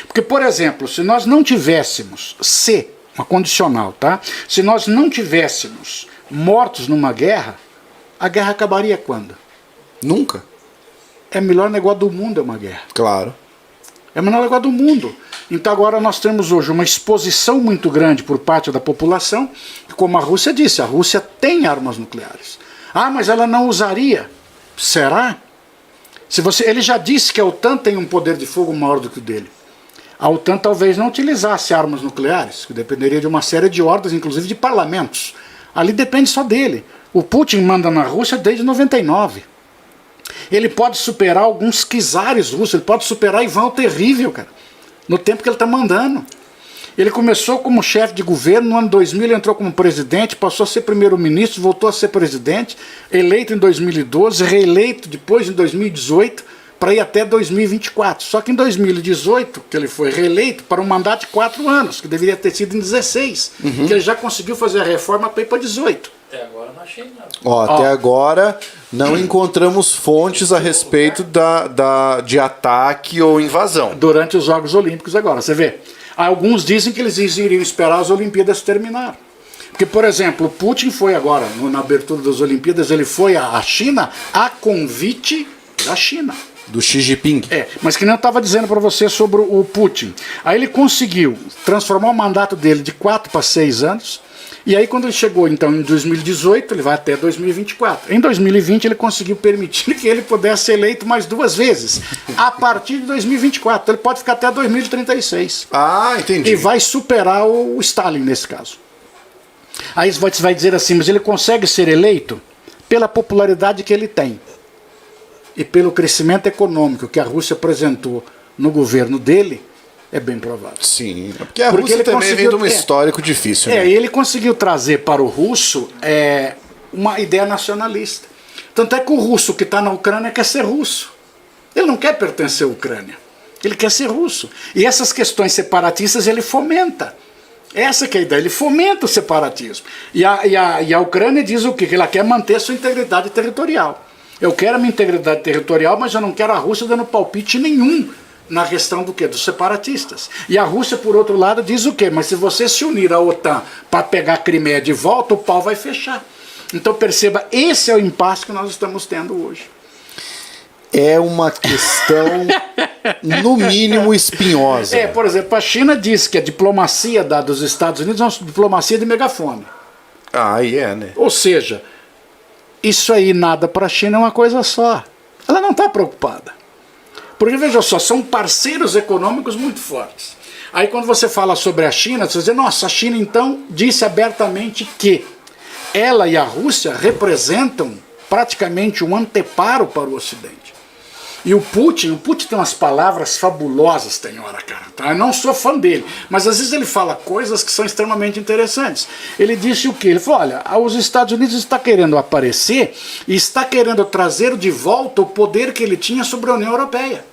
Porque, por exemplo, se nós não tivéssemos, uma condicional, tá? Se nós não tivéssemos mortos numa guerra, a guerra acabaria quando? Nunca. É o melhor negócio do mundo, é uma guerra. Claro. É o melhor negócio do mundo. Então agora nós temos hoje uma exposição muito grande por parte da população, e como a Rússia disse, a Rússia tem armas nucleares. Ah, mas ela não usaria. Será? Ele já disse que a OTAN tem um poder de fogo maior do que o dele. A OTAN talvez não utilizasse armas nucleares, que dependeria de uma série de ordens, inclusive de parlamentos. Ali depende só dele. O Putin manda na Rússia desde 99. Ele pode superar alguns czares russos, ele pode superar Ivan o Terrível, cara, no tempo que ele está mandando. Ele começou como chefe de governo, no ano 2000 ele entrou como presidente, passou a ser primeiro-ministro, voltou a ser presidente, eleito em 2012, reeleito depois em 2018, para ir até 2024. Só que em 2018, que ele foi reeleito para um mandato de 4 anos, que deveria ter sido em 16, que ele já conseguiu fazer a reforma para ir para 18. Até agora não achei nada. Até agora não encontramos fontes a respeito de ataque ou invasão. Durante os Jogos Olímpicos agora, você vê. Alguns dizem que eles iriam esperar as Olimpíadas terminar. Porque, por exemplo, o Putin foi agora, na abertura das Olimpíadas, ele foi à China a convite da China. Do Xi Jinping. Mas que nem eu estava dizendo para você sobre o Putin. Aí ele conseguiu transformar o mandato dele de 4 para 6 anos. E aí quando ele chegou então em 2018, ele vai até 2024. Em 2020 ele conseguiu permitir que ele pudesse ser eleito mais 2 vezes. A partir de 2024. Então ele pode ficar até 2036. Ah, entendi. E vai superar o Stalin nesse caso. Aí você vai dizer assim, mas ele consegue ser eleito pela popularidade que ele tem. E pelo crescimento econômico que a Rússia apresentou no governo dele, é bem provável. Sim, porque a Rússia também vem de um histórico difícil. E ele conseguiu trazer para o russo uma ideia nacionalista. Tanto é que o russo que está na Ucrânia quer ser russo. Ele não quer pertencer à Ucrânia. Ele quer ser russo. E essas questões separatistas ele fomenta. Essa que é a ideia, ele fomenta o separatismo. E a Ucrânia diz o quê? Que ela quer manter a sua integridade territorial. Eu quero a minha integridade territorial, mas eu não quero a Rússia dando palpite nenhum na questão do quê? Dos separatistas. E a Rússia, por outro lado, diz o quê? Mas se você se unir à OTAN para pegar a Crimeia de volta, o pau vai fechar. Então perceba, esse é o impasse que nós estamos tendo hoje. É uma questão, no mínimo, espinhosa. Por exemplo, a China diz que a diplomacia dos Estados Unidos é uma diplomacia de megafone. Né? Ou seja, isso aí nada para a China é uma coisa só. Ela não está preocupada. Porque, veja só, são parceiros econômicos muito fortes. Aí quando você fala sobre a China, você diz, nossa, a China então disse abertamente que ela e a Rússia representam praticamente um anteparo para o Ocidente. E o Putin tem umas palavras fabulosas, tem hora, cara. Tá? Eu não sou fã dele, mas às vezes ele fala coisas que são extremamente interessantes. Ele disse o quê? Ele falou, olha, os Estados Unidos está querendo aparecer e está querendo trazer de volta o poder que ele tinha sobre a União Europeia.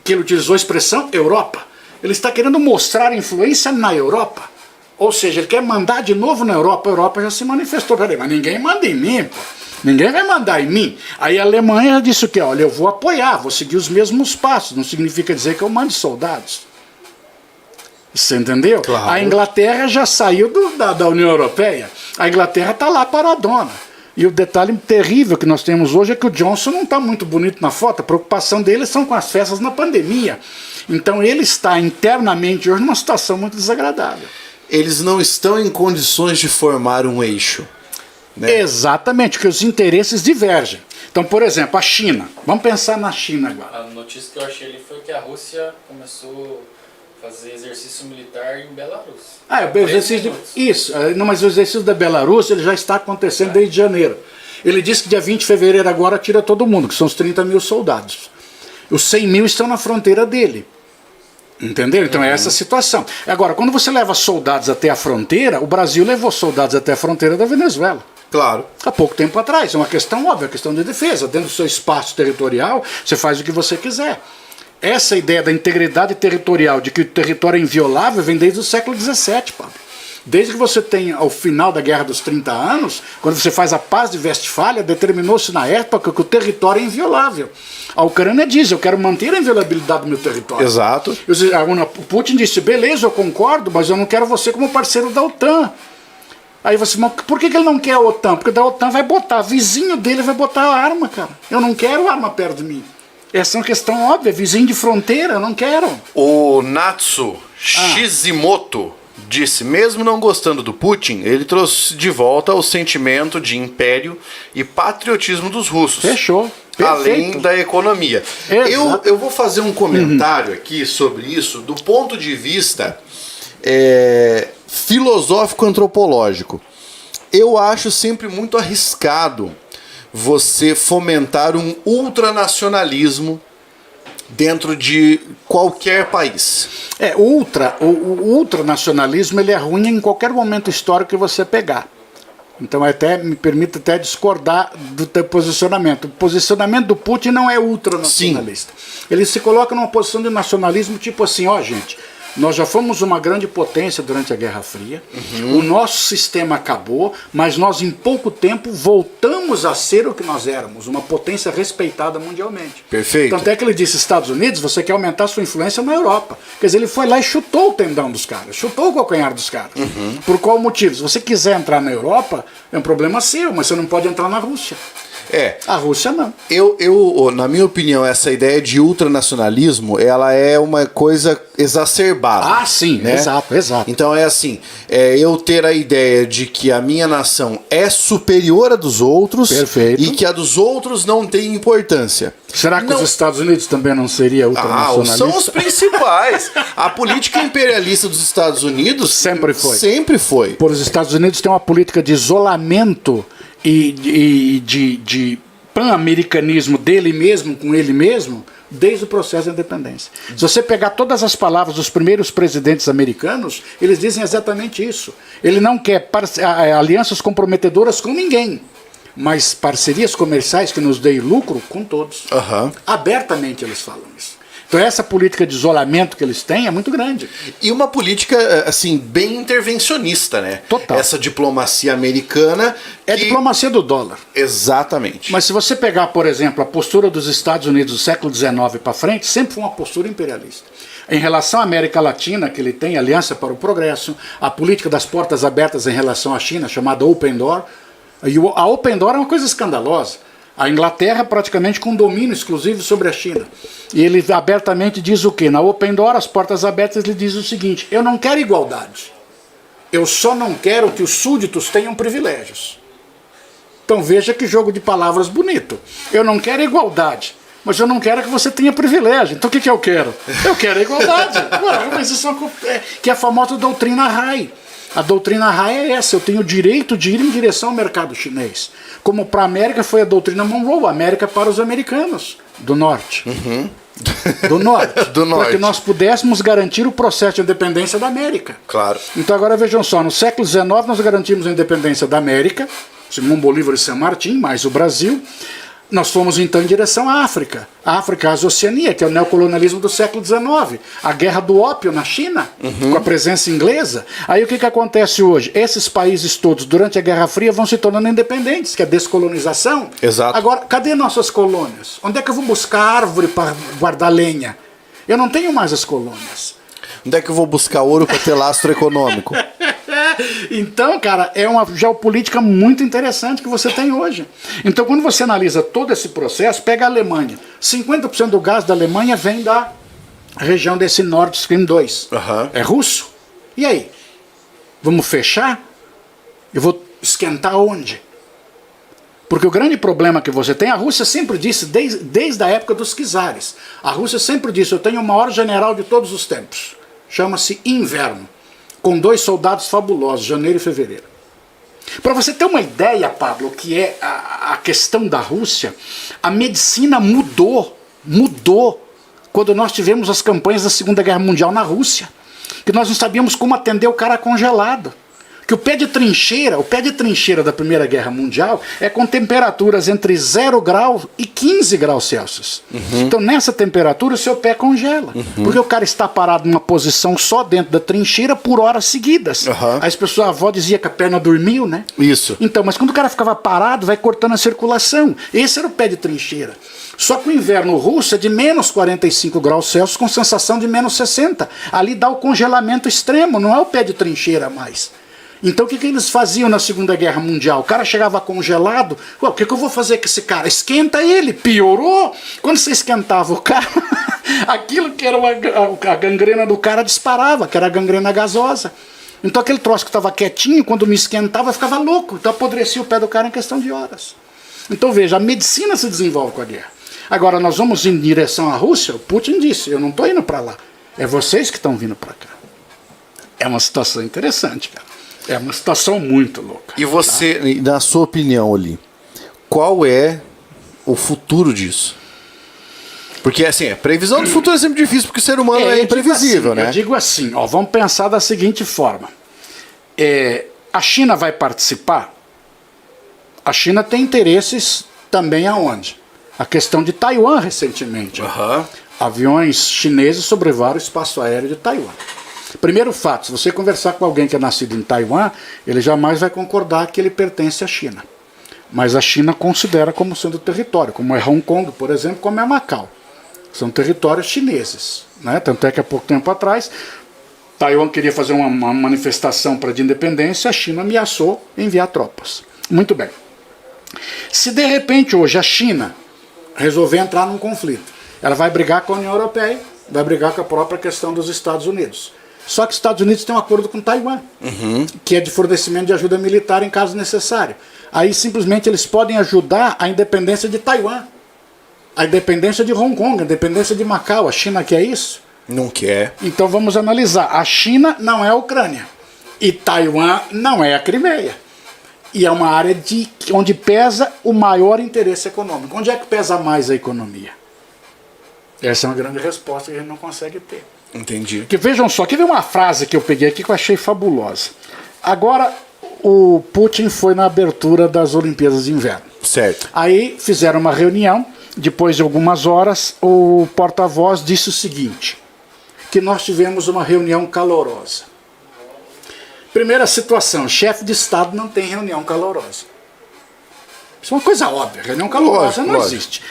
Que ele utilizou a expressão Europa. Ele está querendo mostrar influência na Europa. Ou seja, ele quer mandar de novo na Europa. A Europa já se manifestou. Peraí, mas ninguém manda em mim, pô. Ninguém vai mandar em mim. Aí a Alemanha disse o quê? Olha, eu vou apoiar, vou seguir os mesmos passos. Não significa dizer que eu mande soldados. Você entendeu? Claro. A Inglaterra já saiu da União Europeia. A Inglaterra está lá paradona. E o detalhe terrível que nós temos hoje é que o Johnson não está muito bonito na foto. A preocupação dele são com as festas na pandemia. Então ele está internamente hoje numa situação muito desagradável. Eles não estão em condições de formar um eixo. Né? Exatamente, porque os interesses divergem. Então, por exemplo, a China. Vamos pensar na China agora. A notícia que eu achei ali foi que a Rússia começou a fazer exercício militar em Belarus. O exercício isso, não, mas o exercício da Belarus ele já está acontecendo desde janeiro. Ele disse que dia 20 de fevereiro agora tira todo mundo, que são os 30 mil soldados. Os 100 mil estão na fronteira dele. Entendeu? Então é essa a situação. Agora, quando você leva soldados até a fronteira, o Brasil levou soldados até a fronteira da Venezuela. Claro. Há pouco tempo atrás. É uma questão óbvia, questão de defesa. Dentro do seu espaço territorial, você faz o que você quiser. Essa ideia da integridade territorial, de que o território é inviolável, vem desde o século XVII, Pablo. Desde que você tem, ao final da Guerra dos 30 anos, quando você faz a Paz de Westfália, determinou-se na época que o território é inviolável. A Ucrânia diz, eu quero manter a inviolabilidade do meu território. Exato. O Putin disse, beleza, eu concordo, mas eu não quero você como parceiro da OTAN. Aí você, mas por que ele não quer a OTAN? Porque da OTAN vai botar, vizinho dele vai botar a arma, cara. Eu não quero arma perto de mim. Essa é uma questão óbvia, vizinho de fronteira, eu não quero. O Natsu Shizimoto disse, mesmo não gostando do Putin, ele trouxe de volta o sentimento de império e patriotismo dos russos. Fechou. Além Perfeito. da economia. Exato. Eu vou fazer um comentário aqui sobre isso do ponto de vista filosófico-antropológico. Eu acho sempre muito arriscado você fomentar um ultranacionalismo dentro de qualquer país. O ultranacionalismo ele é ruim em qualquer momento histórico que você pegar. Então me permite até discordar do teu posicionamento. O posicionamento do Putin não é ultranacionalista. Sim. Ele se coloca numa posição de nacionalismo tipo assim, gente, nós já fomos uma grande potência durante a Guerra Fria, o nosso sistema acabou, mas nós em pouco tempo voltamos a ser o que nós éramos, uma potência respeitada mundialmente. Perfeito. Tanto é que ele disse, Estados Unidos, você quer aumentar sua influência na Europa. Quer dizer, ele foi lá e chutou o tendão dos caras, chutou o calcanhar dos caras. Por qual motivo? Se você quiser entrar na Europa, é um problema seu, mas você não pode entrar na Rússia. A Rússia não. Na minha opinião, essa ideia de ultranacionalismo, ela é uma coisa exacerbada. Sim, né? Exato. Então é assim, eu ter a ideia de que a minha nação é superior à dos outros. Perfeito. E que a dos outros não tem importância. Será que os Estados Unidos também não seria ultranacionalista? São os principais. A política imperialista dos Estados Unidos sempre foi. Por os Estados Unidos tem uma política de isolamento e de pan-americanismo dele mesmo, com ele mesmo, desde o processo da independência. Se você pegar todas as palavras dos primeiros presidentes americanos, eles dizem exatamente isso. Ele não quer alianças comprometedoras com ninguém, mas parcerias comerciais que nos deem lucro com todos. Abertamente eles falam isso. Então essa política de isolamento que eles têm é muito grande. E uma política, assim, bem intervencionista, né? Total. Essa diplomacia americana... É a diplomacia do dólar. Exatamente. Mas se você pegar, por exemplo, a postura dos Estados Unidos do século XIX para frente, sempre foi uma postura imperialista. Em relação à América Latina, que ele tem Aliança para o Progresso, a política das portas abertas em relação à China, chamada Open Door, e a Open Door é uma coisa escandalosa. A Inglaterra praticamente com domínio exclusivo sobre a China. E ele abertamente diz o quê? Na Open Door, as portas abertas, ele diz o seguinte: eu não quero igualdade. Eu só não quero que os súditos tenham privilégios. Então veja que jogo de palavras bonito. Eu não quero igualdade, mas eu não quero que você tenha privilégio. Então o que eu quero? Eu quero a igualdade. Ué, mas isso que é a famosa doutrina Rai. A doutrina Rai é essa: eu tenho o direito de ir em direção ao mercado chinês. Como para a América foi a doutrina Monroe, América para os americanos do norte. Do norte. Do norte. Para que nós pudéssemos garantir o processo de independência da América. Claro. Então agora vejam só, no século XIX nós garantimos a independência da América, Simão Bolívar e San Martín, mais o Brasil. Nós fomos então em direção à África. A África, a Oceania, que é o neocolonialismo do século XIX. A guerra do ópio na China, com a presença inglesa. Aí o que acontece hoje? Esses países todos, durante a Guerra Fria, vão se tornando independentes, que é a descolonização. Exato. Agora, cadê nossas colônias? Onde é que eu vou buscar árvore para guardar lenha? Eu não tenho mais as colônias. Onde é que eu vou buscar ouro para ter lastro econômico? Então, cara, é uma geopolítica muito interessante que você tem hoje. Então, quando você analisa todo esse processo, pega a Alemanha. 50% do gás da Alemanha vem da região desse Nord Stream 2. É russo? E aí? Vamos fechar? Eu vou esquentar onde? Porque o grande problema que você tem, a Rússia sempre disse, desde a época dos czares, a Rússia sempre disse: eu tenho o maior general de todos os tempos. Chama-se Inverno. Com 2 soldados fabulosos, janeiro e fevereiro. Para você ter uma ideia, Pablo, que é a questão da Rússia, a medicina mudou quando nós tivemos as campanhas da Segunda Guerra Mundial na Rússia, que nós não sabíamos como atender o cara congelado. Que o pé de trincheira da Primeira Guerra Mundial é com temperaturas entre 0 graus e 15 graus Celsius. Então nessa temperatura o seu pé congela. Porque o cara está parado numa posição só dentro da trincheira por horas seguidas. Aí as pessoas, a avó dizia que a perna dormiu, né? Isso. Então, mas quando o cara ficava parado, vai cortando a circulação. Esse era o pé de trincheira. Só que o inverno russo é de menos 45 graus Celsius com sensação de menos 60. Ali dá o congelamento extremo, não é o pé de trincheira mais. Então o que eles faziam na Segunda Guerra Mundial? O cara chegava congelado, o que eu vou fazer com esse cara? Esquenta ele, piorou. Quando você esquentava o cara, aquilo que era a gangrena do cara disparava, que era a gangrena gasosa. Então aquele troço que estava quietinho, quando me esquentava, ficava louco. Então apodrecia o pé do cara em questão de horas. Então veja, a medicina se desenvolve com a guerra. Agora nós vamos em direção à Rússia, o Putin disse: eu não estou indo para lá, é vocês que estão vindo para cá. É uma situação interessante, cara. É uma situação muito louca. E você, na sua opinião, ali, qual é o futuro disso? Porque, assim, a previsão do futuro é sempre difícil, porque o ser humano é imprevisível, assim, né? Eu digo assim, ó, vamos pensar da seguinte forma. A China vai participar? A China tem interesses também aonde? A questão de Taiwan, recentemente. Aviões chineses sobrevoaram o espaço aéreo de Taiwan. Primeiro fato, se você conversar com alguém que é nascido em Taiwan, ele jamais vai concordar que ele pertence à China. Mas a China considera como sendo território, como é Hong Kong, por exemplo, como é Macau. São territórios chineses, né? Tanto é que há pouco tempo atrás, Taiwan queria fazer uma manifestação de independência, a China ameaçou enviar tropas. Muito bem. Se de repente hoje a China resolver entrar num conflito, ela vai brigar com a União Europeia, vai brigar com a própria questão dos Estados Unidos. Só que os Estados Unidos têm um acordo com Taiwan, que é de fornecimento de ajuda militar em caso necessário. Aí simplesmente eles podem ajudar a independência de Taiwan, a independência de Hong Kong, a independência de Macau. A China quer isso? Não quer. Então vamos analisar. A China não é a Ucrânia e Taiwan não é a Crimeia. E é uma área onde pesa o maior interesse econômico. Onde é que pesa mais a economia? Essa é uma grande resposta que a gente não consegue ter. Entendi. Porque vejam só, aqui vem uma frase que eu peguei aqui que eu achei fabulosa. Agora, o Putin foi na abertura das Olimpíadas de Inverno. Certo. Aí fizeram uma reunião depois de algumas horas, o porta-voz disse o seguinte, que nós tivemos uma reunião calorosa. Primeira situação, chefe de Estado não tem reunião calorosa. Isso é uma coisa óbvia, reunião calorosa não existe.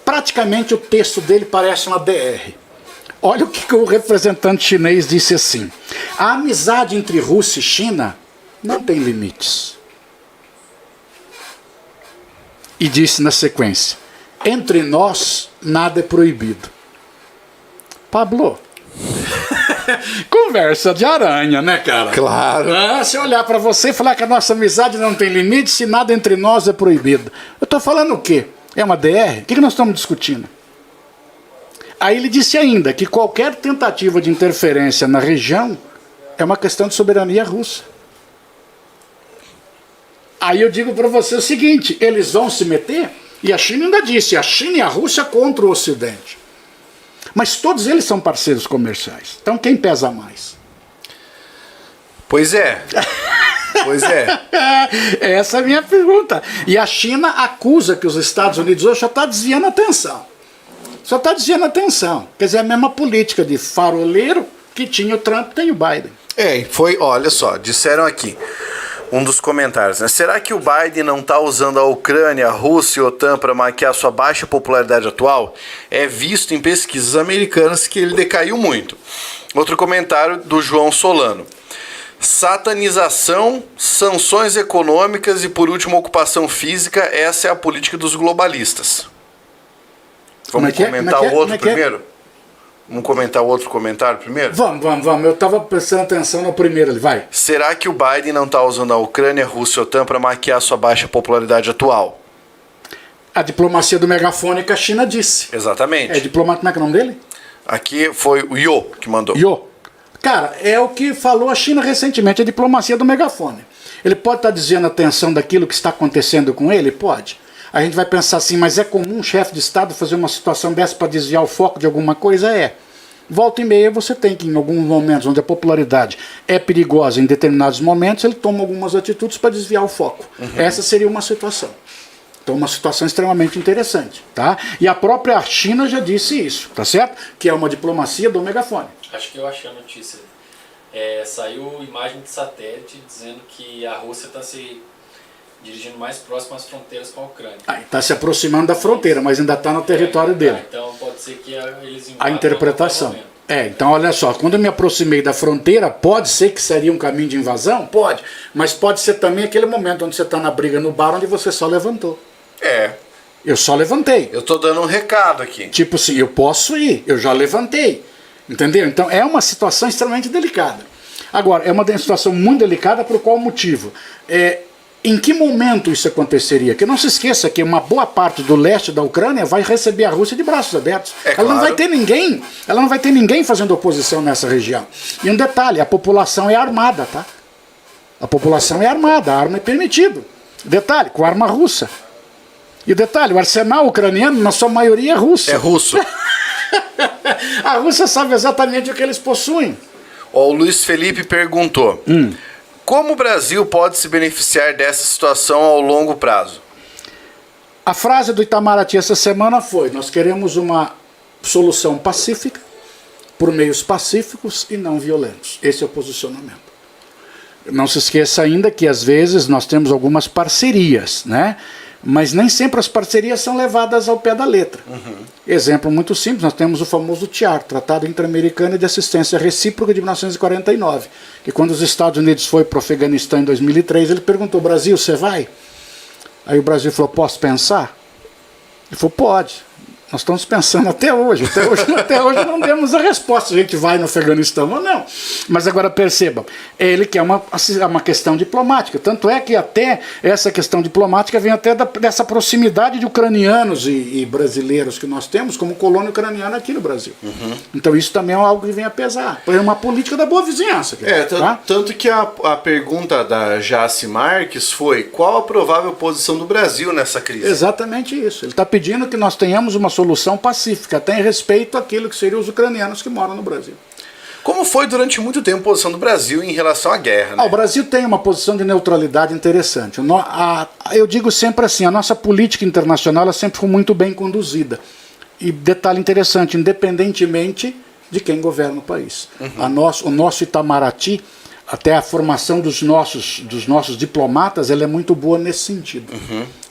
Praticamente o texto dele parece uma DR. Olha o que o representante chinês disse assim, a amizade entre Rússia e China não tem limites. E disse na sequência, entre nós nada é proibido. Pablo, conversa de aranha, né, cara? Claro. Se eu olhar para você e falar que a nossa amizade não tem limite, se nada entre nós é proibido. Eu estou falando o quê? É uma DR? O que nós estamos discutindo? Aí ele disse ainda que qualquer tentativa de interferência na região é uma questão de soberania russa. Aí eu digo para você o seguinte, eles vão se meter? E a China ainda disse, a China e a Rússia contra o Ocidente. Mas todos eles são parceiros comerciais. Então quem pesa mais? Pois é. Pois é. Essa é a minha pergunta. E a China acusa que os Estados Unidos hoje já está desviando a atenção. Só está desviando a atenção. Quer dizer, a mesma política de faroleiro que tinha o Trump tem o Biden. Olha só, disseram aqui, um dos comentários, né? Será que o Biden não está usando a Ucrânia, a Rússia e a OTAN para maquiar sua baixa popularidade atual? É visto em pesquisas americanas que ele decaiu muito. Outro comentário do João Solano. Satanização, sanções econômicas e, por último, ocupação física, essa é a política dos globalistas. Vamos comentar o outro primeiro? Vamos comentar o outro comentário primeiro? Vamos. Eu estava prestando atenção no primeiro ali, vai. Será que o Biden não está usando a Ucrânia, a Rússia e a OTAN para maquiar sua baixa popularidade atual? A diplomacia do megafone que a China disse. Exatamente. É diplomata, como é que é o nome dele? Aqui foi o Yo que mandou. Yo. Cara, é o que falou a China recentemente, a diplomacia do megafone. Ele pode estar desviando a atenção daquilo que está acontecendo com ele? Pode. A gente vai pensar assim, mas é comum um chefe de Estado fazer uma situação dessa para desviar o foco de alguma coisa? É. Volta e meia você tem que, em alguns momentos onde a popularidade é perigosa em determinados momentos, ele toma algumas atitudes para desviar o foco. Essa seria uma situação. Então, uma situação extremamente interessante, tá? E a própria China já disse isso, tá certo? Que é uma diplomacia do megafone. Acho que eu achei a notícia. Saiu imagem de satélite dizendo que a Rússia está se dirigindo mais próximo às fronteiras com a Ucrânia. Está se aproximando da fronteira, mas ainda está no território dele. Então pode ser que eles invadam. A interpretação. Então olha só, quando eu me aproximei da fronteira, pode ser que seria um caminho de invasão? Pode. Mas pode ser também aquele momento onde você está na briga no bar, onde você só levantou. Eu só levantei. Eu tô dando um recado aqui. Tipo assim, eu posso ir, eu já levantei. Entendeu? Então é uma situação extremamente delicada. Agora, é uma situação muito delicada por qual motivo? Em que momento isso aconteceria? Que não se esqueça que uma boa parte do leste da Ucrânia vai receber a Rússia de braços abertos. Ela não vai ter ninguém fazendo oposição nessa região. E um detalhe, a população é armada, tá? A população é armada, a arma é permitido. Detalhe, com arma russa. E detalhe, o arsenal ucraniano, na sua maioria, é russo. É russo. A Rússia sabe exatamente o que eles possuem. O Luiz Felipe perguntou, como o Brasil pode se beneficiar dessa situação ao longo prazo? A frase do Itamaraty essa semana foi, nós queremos uma solução pacífica, por meios pacíficos e não violentos. Esse é o posicionamento. Não se esqueça ainda que às vezes nós temos algumas parcerias, né? Mas nem sempre as parcerias são levadas ao pé da letra. Exemplo muito simples, nós temos o famoso TIAR, Tratado Interamericano de Assistência Recíproca de 1949, que quando os Estados Unidos foi para o Afeganistão em 2003, ele perguntou, Brasil, você vai? Aí o Brasil falou, posso pensar? Ele falou, pode. Nós estamos pensando até hoje não demos a resposta se a gente vai no Afeganistão ou não. Mas agora percebam, ele quer uma questão diplomática. Tanto é que até essa questão diplomática vem até dessa proximidade de ucranianos e brasileiros que nós temos como colônia ucraniana aqui no Brasil. Então isso também é algo que vem a pesar. É uma política da boa vizinhança. Tanto que a pergunta da Jace Marques foi, qual a provável posição do Brasil nessa crise? Exatamente isso. Ele está pedindo que nós tenhamos uma solução pacífica, até em respeito àquilo que seriam os ucranianos que moram no Brasil. Como foi durante muito tempo a posição do Brasil em relação à guerra, né? O Brasil tem uma posição de neutralidade interessante. Eu digo sempre assim, a nossa política internacional ela sempre foi muito bem conduzida. E detalhe interessante, independentemente de quem governa o país. O nosso Itamaraty, até a formação dos nossos diplomatas, ela é muito boa nesse sentido.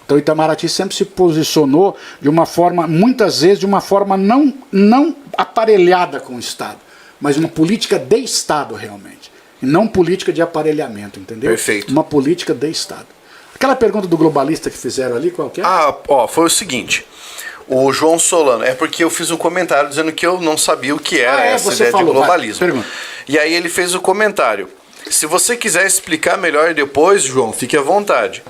Então o Itamaraty sempre se posicionou de uma forma, muitas vezes, de uma forma não aparelhada com o Estado, mas uma política de Estado realmente. E não política de aparelhamento, entendeu? Perfeito. Uma política de Estado. Aquela pergunta do globalista que fizeram ali, qual que é? Foi o seguinte. O João Solano, é porque eu fiz um comentário dizendo que eu não sabia o que era essa ideia de globalismo. E aí ele fez o comentário. Se você quiser explicar melhor depois, João, fique à vontade.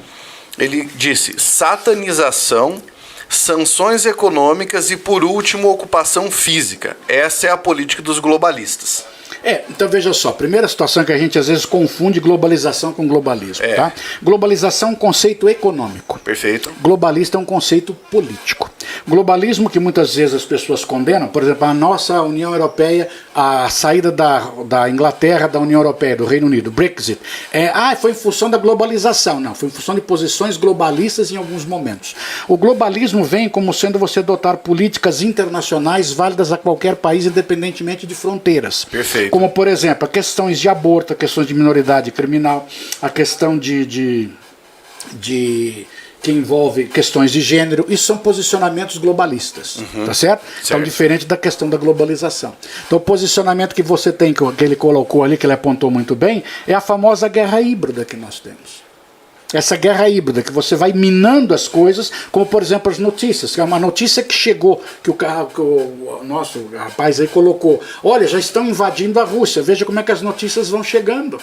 Ele disse: satanização, sanções econômicas e, por último, ocupação física. Essa é a política dos globalistas. Então veja só, primeira situação que a gente às vezes confunde globalização com globalismo. Tá? Globalização é um conceito econômico. Perfeito. Globalista é um conceito político. Globalismo que muitas vezes as pessoas condenam, por exemplo, a nossa União Europeia, a saída da Inglaterra da União Europeia, do Reino Unido, Brexit, foi em função da globalização. Não, foi em função de posições globalistas em alguns momentos. O globalismo vem como sendo você adotar políticas internacionais válidas a qualquer país, independentemente de fronteiras. Perfeito. Como, por exemplo, questões de aborto, questões de minoridade criminal, a questão que envolve questões de gênero, isso são posicionamentos globalistas, tá certo? Então, diferente da questão da globalização. Então, o posicionamento que você tem, que ele colocou ali, que ele apontou muito bem, é a famosa guerra híbrida que nós temos. Essa guerra híbrida, que você vai minando as coisas, como, por exemplo, as notícias. Que é uma notícia que chegou, que o nosso rapaz aí colocou. Olha, já estão invadindo a Rússia. Veja como é que as notícias vão chegando.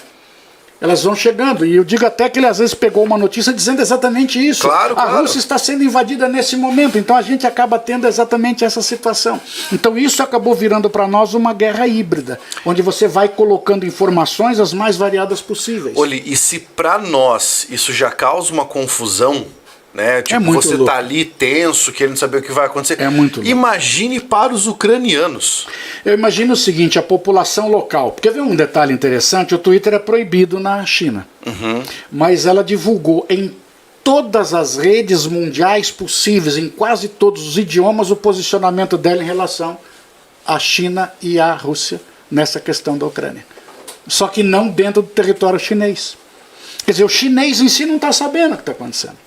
Elas vão chegando, e eu digo até que ele às vezes pegou uma notícia dizendo exatamente isso. Claro. A Rússia está sendo invadida nesse momento, então a gente acaba tendo exatamente essa situação. Então isso acabou virando para nós uma guerra híbrida, onde você vai colocando informações as mais variadas possíveis. Olha, e se para nós isso já causa uma confusão, né? Tipo, você louco. tá ali tenso, querendo saber o que vai acontecer. É muito louco. Imagine para os ucranianos. Eu imagino o seguinte, a população local. Porque vê um detalhe interessante, o Twitter é proibido na China. Mas ela divulgou em todas as redes mundiais possíveis, em quase todos os idiomas, o posicionamento dela em relação à China e à Rússia nessa questão da Ucrânia. Só que não dentro do território chinês. Quer dizer, o chinês em si não está sabendo o que está acontecendo.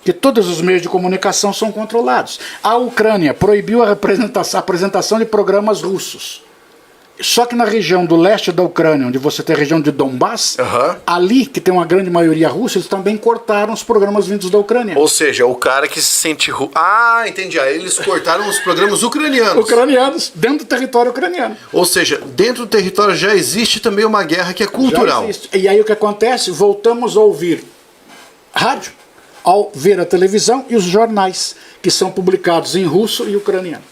Que todos os meios de comunicação são controlados. A Ucrânia proibiu a apresentação de programas russos. Só que na região do leste da Ucrânia, onde você tem a região de Donbass, ali, que tem uma grande maioria russa, eles também cortaram os programas vindos da Ucrânia. Ou seja, o cara que se sente... entendi. Aí eles cortaram os programas ucranianos. Ucranianos, dentro do território ucraniano. Ou seja, dentro do território já existe também uma guerra que é cultural. Já existe. E aí o que acontece? Voltamos a ouvir rádio, ao ver a televisão e os jornais, que são publicados em russo e ucraniano.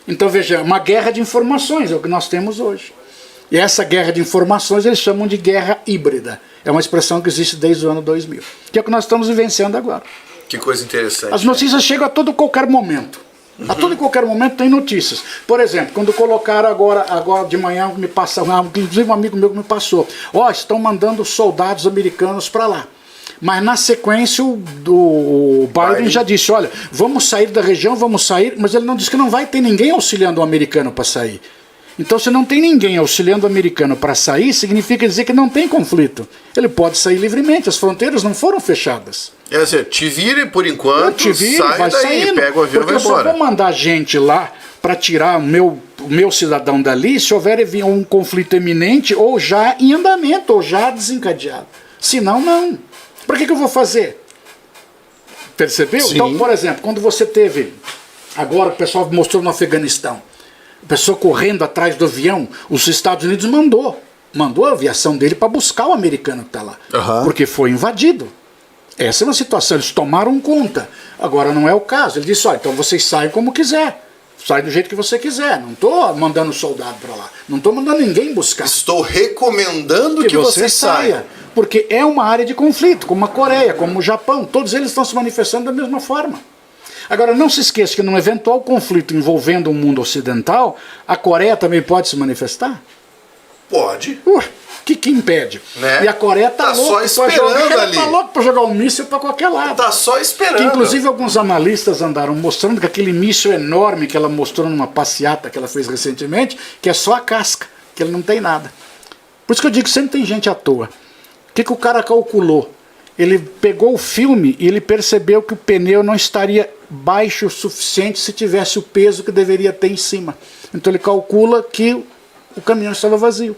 Então veja, uma guerra de informações é o que nós temos hoje. E essa guerra de informações eles chamam de guerra híbrida. É uma expressão que existe desde o ano 2000. Que é o que nós estamos vivenciando agora. Que coisa interessante. As notícias chegam a todo e qualquer momento. A todo e qualquer momento tem notícias. Por exemplo, quando colocaram agora de manhã, inclusive um amigo meu me passou. Estão mandando soldados americanos para lá. Mas na sequência o Biden já disse, olha, vamos sair da região, vamos sair, mas ele não disse que não vai ter ninguém auxiliando o americano para sair. Então se não tem ninguém auxiliando o americano para sair, significa dizer que não tem conflito. Ele pode sair livremente, as fronteiras não foram fechadas. É assim, te vire por enquanto, vai daí, saindo, pega o avião e vai embora. Porque eu só vou mandar gente lá para tirar o meu cidadão dali se houver um conflito iminente ou já em andamento, ou já desencadeado. Senão, não. Para que eu vou fazer? Percebeu? Sim. Então, por exemplo, quando você teve, agora o pessoal mostrou no Afeganistão, a pessoa correndo atrás do avião, os Estados Unidos mandou a aviação dele para buscar o americano que está lá, porque foi invadido. Essa é uma situação, eles tomaram conta. Agora não é o caso. Ele disse, então vocês saem como quiser. Sai do jeito que você quiser. Não estou mandando soldado para lá. Não estou mandando ninguém buscar. Estou recomendando que você saia. Porque é uma área de conflito, como a Coreia, como o Japão. Todos eles estão se manifestando da mesma forma. Agora, não se esqueça que num eventual conflito envolvendo o mundo ocidental, a Coreia também pode se manifestar. Pode. O que impede? Né? E a Coreia tá louca só esperando ali. Tá louco para jogar um míssil para qualquer lado. Tá só esperando. Que, inclusive, alguns analistas andaram mostrando que aquele míssil enorme que ela mostrou numa passeata que ela fez recentemente, que é só a casca, que ele não tem nada. Por isso que eu digo que sempre tem gente à toa. O que o cara calculou? Ele pegou o filme e ele percebeu que o pneu não estaria baixo o suficiente se tivesse o peso que deveria ter em cima. Então ele calcula que o caminhão estava vazio.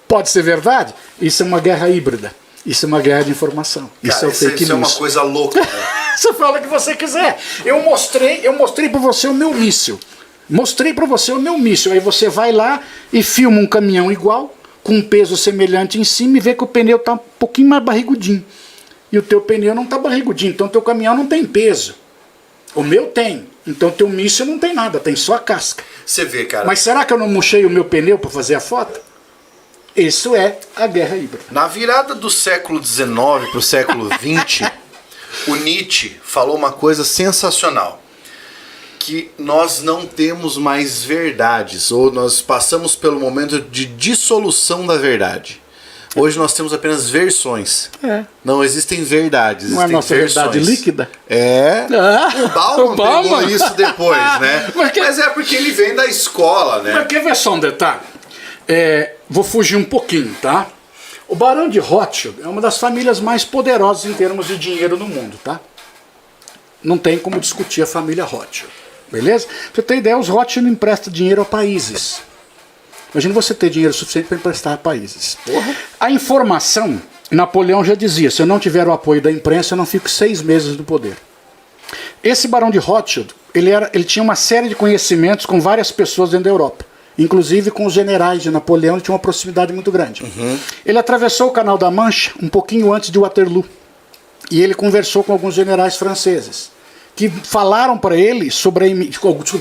Pode ser verdade? Isso é uma guerra híbrida. Isso é uma guerra de informação. Cara, isso é o fake news. Isso é uma coisa louca. Né? Você fala o que você quiser. Eu mostrei para você o meu míssil. Mostrei para você o meu míssil. Aí você vai lá e filma um caminhão igual, com um peso semelhante em cima, e vê que o pneu está um pouquinho mais barrigudinho. E o teu pneu não está barrigudinho. Então o teu caminhão não tem peso. O meu tem. Então o teu míssil não tem nada, tem só a casca. Você vê, cara. Mas será que eu não murchei o meu pneu para fazer a foto? Isso é a guerra híbrida. Na virada do século XIX para o século XX, o Nietzsche falou uma coisa sensacional. Que nós não temos mais verdades, ou nós passamos pelo momento de dissolução da verdade. Hoje nós temos apenas versões. Não existem verdades. Não é a nossa versões. verdade líquida? O Bauman pegou isso depois, né? Mas é porque ele vem da escola, né? Mas quer ver só um detalhe? Vou fugir um pouquinho, tá? O Barão de Rothschild é uma das famílias mais poderosas em termos de dinheiro no mundo, tá? Não tem como discutir a família Rothschild, beleza? Pra você ter ideia, os Rothschild emprestam dinheiro a países. Imagina você ter dinheiro suficiente para emprestar a países. A informação, Napoleão já dizia, se eu não tiver o apoio da imprensa, eu não fico 6 meses no poder. Esse Barão de Rothschild, ele tinha uma série de conhecimentos com várias pessoas dentro da Europa. Inclusive com os generais de Napoleão, ele tinha uma proximidade muito grande. Ele atravessou o Canal da Mancha um pouquinho antes de Waterloo. E ele conversou com alguns generais franceses, que falaram para ele sobre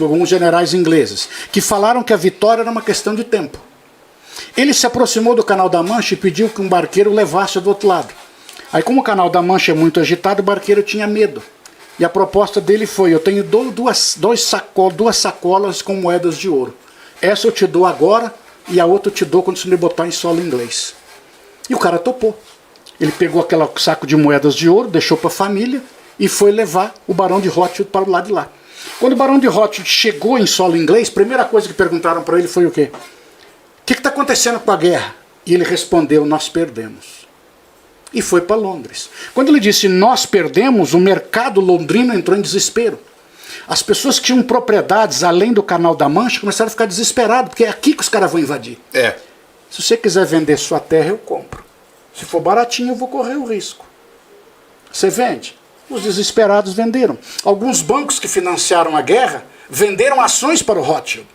alguns generais ingleses, que falaram que a vitória era uma questão de tempo. Ele se aproximou do Canal da Mancha e pediu que um barqueiro levasse do outro lado. Aí, como o Canal da Mancha é muito agitado, o barqueiro tinha medo. E a proposta dele foi: eu tenho duas sacolas com moedas de ouro. Essa eu te dou agora e a outra eu te dou quando você me botar em solo inglês. E o cara topou. Ele pegou aquele saco de moedas de ouro, deixou para a família e foi levar o Barão de Rothschild para o lado de lá. Quando o Barão de Rothschild chegou em solo inglês, a primeira coisa que perguntaram para ele foi o quê? O que está acontecendo com a guerra? E ele respondeu: nós perdemos. E foi para Londres. Quando ele disse nós perdemos, o mercado londrino entrou em desespero. As pessoas que tinham propriedades além do Canal da Mancha começaram a ficar desesperadas, porque é aqui que os caras vão invadir. Se você quiser vender sua terra, eu compro. Se for baratinho, eu vou correr o risco. Você vende? Os desesperados venderam. Alguns bancos que financiaram a guerra venderam ações para o Rothschild.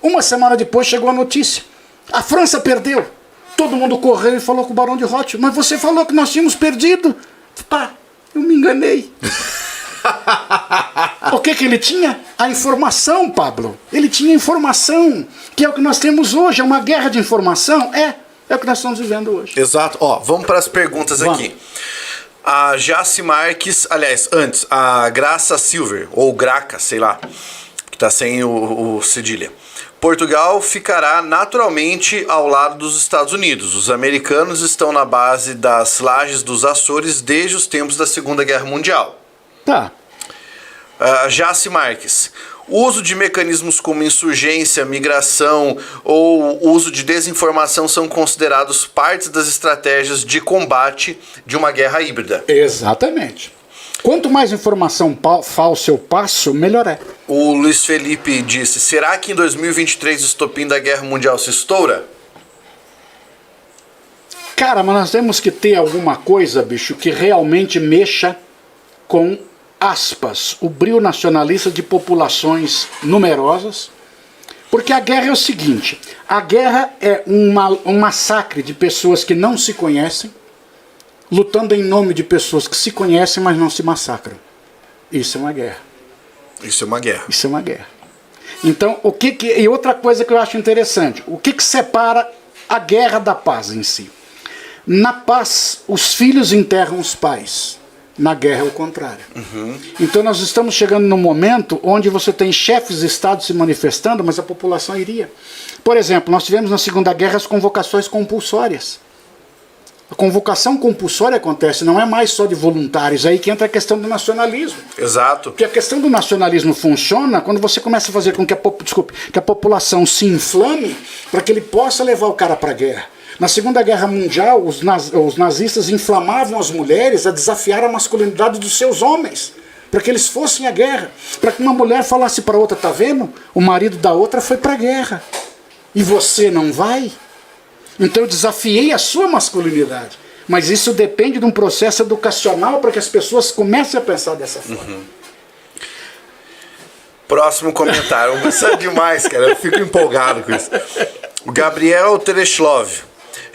Uma semana depois chegou a notícia: a França perdeu. Todo mundo correu e falou com o Barão de Rothschild: mas você falou que nós tínhamos perdido. Pá, eu me enganei. O que ele tinha? A informação, Pablo. Ele tinha informação, que é o que nós temos hoje. É uma guerra de informação. É o que nós estamos vivendo hoje. Exato. Vamos para as perguntas aqui. A Jace Marques, aliás, antes, a Graça Silver, ou Graca, sei lá, que está sem o cedilha. Portugal ficará naturalmente ao lado dos Estados Unidos. Os americanos estão na base das lajes dos Açores desde os tempos da Segunda Guerra Mundial. Tá. Jace Marques. O uso de mecanismos como insurgência, migração ou uso de desinformação são considerados partes das estratégias de combate de uma guerra híbrida. Exatamente. Quanto mais informação falsa eu passo, melhor é. O Luiz Felipe disse: será que em 2023 o estopim da Guerra Mundial se estoura? Cara, mas nós temos que ter alguma coisa, bicho, que realmente mexa com, aspas, o brio nacionalista de populações numerosas. Porque a guerra é o seguinte: a guerra é um massacre de pessoas que não se conhecem, lutando em nome de pessoas que se conhecem, mas não se massacram. Isso é uma guerra. Isso é uma guerra. Isso é uma guerra. Então, e outra coisa que eu acho interessante: o que separa a guerra da paz em si? Na paz, os filhos enterram os pais. Na guerra é o contrário. Então nós estamos chegando num momento onde você tem chefes de Estado se manifestando, mas a população iria. Por exemplo, nós tivemos na Segunda Guerra as convocações compulsórias. A convocação compulsória acontece, não é mais só de voluntários, aí que entra a questão do nacionalismo. Exato. Porque a questão do nacionalismo funciona quando você começa a fazer com que que a população se inflame para que ele possa levar o cara para a guerra. Na Segunda Guerra Mundial, os nazistas inflamavam as mulheres a desafiar a masculinidade dos seus homens, para que eles fossem à guerra. Para que uma mulher falasse para outra, tá vendo? O marido da outra foi para a guerra. E você não vai? Então eu desafiei a sua masculinidade. Mas isso depende de um processo educacional para que as pessoas comecem a pensar dessa forma. Próximo comentário. Isso é demais, cara. Eu fico empolgado com isso. O Gabriel Tereslov.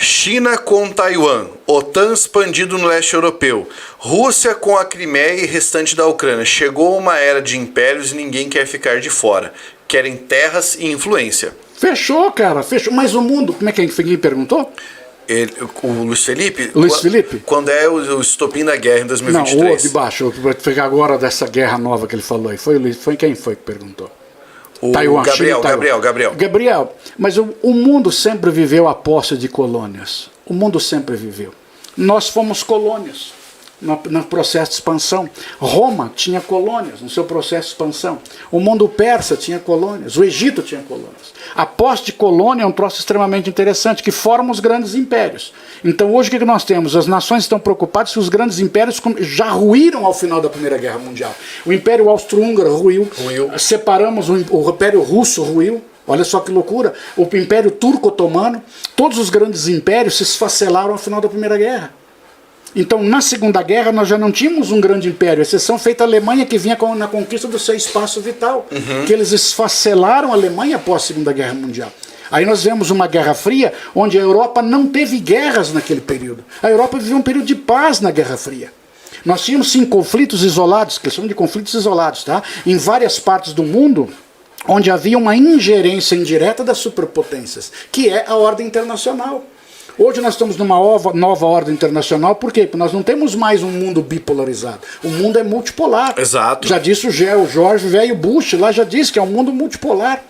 China com Taiwan, OTAN expandido no leste europeu, Rússia com a Crimeia e restante da Ucrânia. Chegou uma era de impérios e ninguém quer ficar de fora. Querem terras e influência. Fechou, cara, fechou. Mas o mundo, como é que ninguém perguntou? O Luiz Felipe? Felipe? Quando é o estopim da guerra em 2023? Não, o de baixo, vou pegar agora dessa guerra nova que ele falou aí. Foi quem foi que perguntou? O Taiwan, Gabriel, China, Gabriel. Gabriel, mas o mundo sempre viveu a posse de colônias. O mundo sempre viveu. Nós fomos colônias no processo de expansão. Roma tinha colônias no seu processo de expansão. O mundo persa tinha colônias. O Egito tinha colônias. A posse de colônia é um troço extremamente interessante, que forma os grandes impérios. Então hoje o que nós temos? As nações estão preocupadas que os grandes impérios já ruíram ao final da Primeira Guerra Mundial. O Império Austro-Húngaro ruiu. Separamos o Império Russo ruiu. Olha só que loucura. O Império Turco-Otomano. Todos os grandes impérios se esfacelaram ao final da Primeira Guerra. Então, na Segunda Guerra, nós já não tínhamos um grande império, exceção feita a Alemanha, que vinha na conquista do seu espaço vital, que eles esfacelaram a Alemanha após a Segunda Guerra Mundial. Aí nós vemos uma Guerra Fria, onde a Europa não teve guerras naquele período. A Europa viveu um período de paz na Guerra Fria. Nós tínhamos, sim, conflitos isolados, que eles chamam de conflitos isolados, tá? Em várias partes do mundo, onde havia uma ingerência indireta das superpotências, que é a ordem internacional. Hoje nós estamos numa nova ordem internacional, por quê? Porque nós não temos mais um mundo bipolarizado. O mundo é multipolar. Exato. Já disse o George velho Bush, lá já disse que é um mundo multipolar.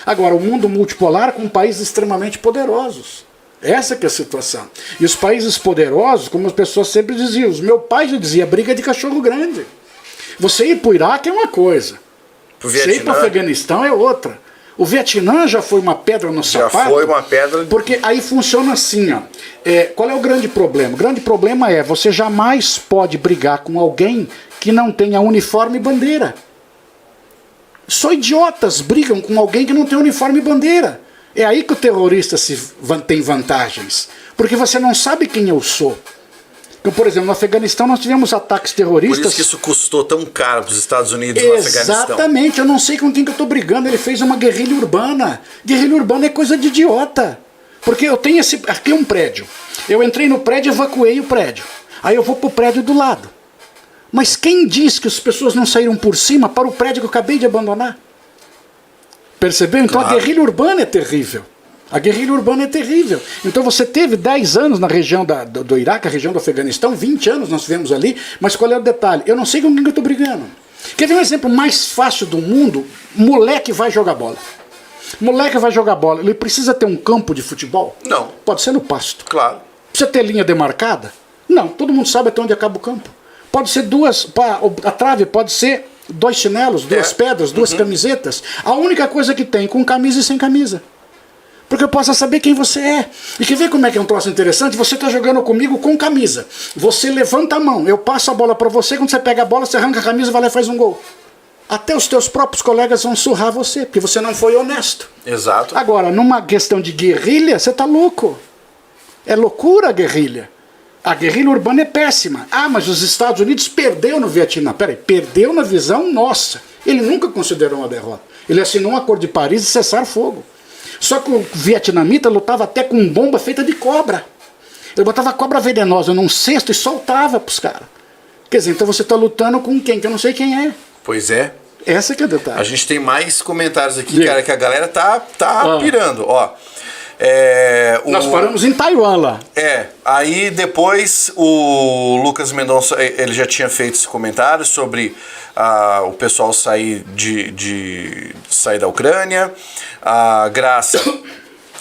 Agora, um mundo multipolar com países extremamente poderosos. Essa que é a situação. E os países poderosos, como as pessoas sempre diziam, meu pai já dizia, briga de cachorro grande. Você ir para o Iraque é uma coisa. Você ir para o Afeganistão é outra. O Vietnã já foi uma pedra no sapato. Já foi uma pedra. Porque aí funciona assim, ó. Qual é o grande problema? O grande problema é, você jamais pode brigar com alguém que não tenha uniforme e bandeira. Só idiotas brigam com alguém que não tem uniforme e bandeira. É aí que o terrorista tem vantagens. Porque você não sabe quem eu sou. Então, por exemplo, no Afeganistão nós tivemos ataques terroristas. Por isso que isso custou tão caro para os Estados Unidos no Afeganistão. Exatamente, eu não sei com quem que eu estou brigando. Ele fez uma guerrilha urbana. Guerrilha urbana é coisa de idiota. Porque eu tenho aqui um prédio. Eu entrei no prédio e evacuei o prédio. Aí eu vou para o prédio do lado. Mas quem diz que as pessoas não saíram por cima para o prédio que eu acabei de abandonar? Percebeu? Então a guerrilha urbana é terrível. A guerrilha urbana é terrível. Então você teve 10 anos na região do Iraque, a região do Afeganistão, 20 anos nós tivemos ali, mas qual é o detalhe? Eu não sei com quem eu estou brigando. Quer ver um exemplo mais fácil do mundo? Moleque vai jogar bola. Moleque vai jogar bola. Ele precisa ter um campo de futebol? Não. Pode ser no pasto. Claro. Precisa ter linha demarcada? Não. Todo mundo sabe até onde acaba o campo. Pode ser a trave pode ser 2 chinelos, 2 pedras, 2 camisetas. A única coisa que tem com camisa e sem camisa. Porque eu possa saber quem você é. E quer ver como é que é um troço interessante? Você está jogando comigo com camisa. Você levanta a mão, eu passo a bola para você, quando você pega a bola, você arranca a camisa, vai lá e faz um gol. Até os teus próprios colegas vão surrar você, porque você não foi honesto. Exato. Agora, numa questão de guerrilha, você está louco. É loucura a guerrilha. A guerrilha urbana é péssima. Ah, mas os Estados Unidos perdeu no Vietnã. Peraí, perdeu na visão nossa. Ele nunca considerou uma derrota. Ele assinou um acordo de Paris e cessar fogo. Só que o vietnamita lutava até com bomba feita de cobra. Ele botava cobra venenosa num cesto e soltava pros caras. Quer dizer, então você está lutando com quem? Que eu não sei quem é. Pois é. Essa que é o detalhe. A gente tem mais comentários aqui, cara, que a galera tá pirando. Ó, Nós paramos em Taiwan lá. Aí depois o Lucas Mendonça, ele já tinha feito esse comentário sobre o pessoal sair sair da Ucrânia. A Graça,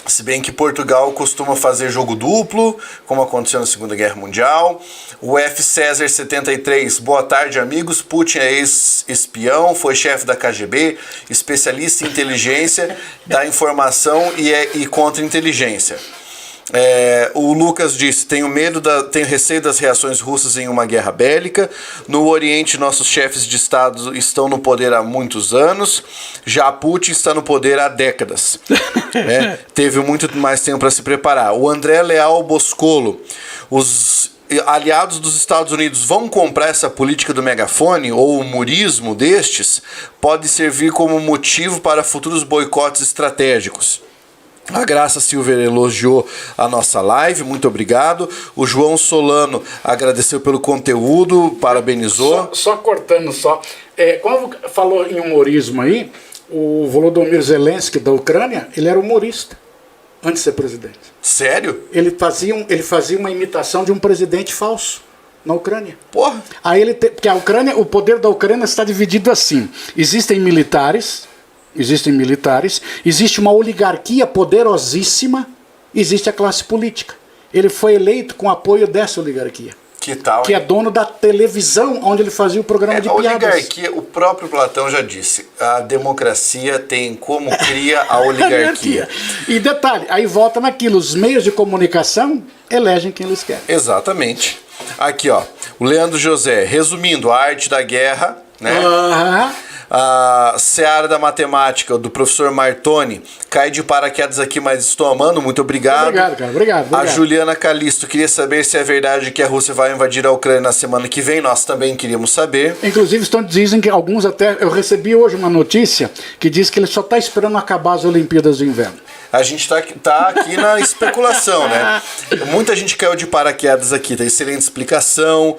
se bem que Portugal costuma fazer jogo duplo, como aconteceu na Segunda Guerra Mundial. O F. César 73, boa tarde, amigos. Putin é ex-espião, foi chefe da KGB, especialista em inteligência da informação e contra-inteligência. O Lucas disse, tenho receio das reações russas em uma guerra bélica. No Oriente, nossos chefes de Estado estão no poder há muitos anos. Já Putin está no poder há décadas. Teve muito mais tempo para se preparar. O André Leal Boscolo, os aliados dos Estados Unidos vão comprar essa política do megafone ou o murismo destes? Pode servir como motivo para futuros boicotes estratégicos. A Graça Silver elogiou a nossa live, muito obrigado. O João Solano agradeceu pelo conteúdo, parabenizou. Só cortando só. Como falou em humorismo aí, o Volodymyr Zelensky da Ucrânia, ele era humorista antes de ser presidente. Sério? Ele fazia uma imitação de um presidente falso na Ucrânia. Porra! Aí porque a Ucrânia, o poder da Ucrânia está dividido assim. Existem militares, existe uma oligarquia poderosíssima, existe a classe política. Ele foi eleito com apoio dessa oligarquia. Que tal? Que é dono da televisão, onde ele fazia o programa de piadas. A oligarquia, o próprio Platão já disse, a democracia tem como cria a oligarquia. E detalhe, aí volta naquilo, os meios de comunicação elegem quem eles querem. Exatamente. Aqui, ó, o Leandro José, resumindo, a arte da guerra, né? A Seara da Matemática, do professor Martoni, cai de paraquedas aqui, mas estou amando, muito obrigado. Obrigado, cara, obrigado. A Juliana Calisto, queria saber se é verdade que a Rússia vai invadir a Ucrânia na semana que vem, nós também queríamos saber. Inclusive, dizem que alguns até, eu recebi hoje uma notícia que diz que ele só está esperando acabar as Olimpíadas do Inverno. A gente tá aqui na especulação, né? Muita gente caiu de paraquedas aqui, tá? Excelente explicação.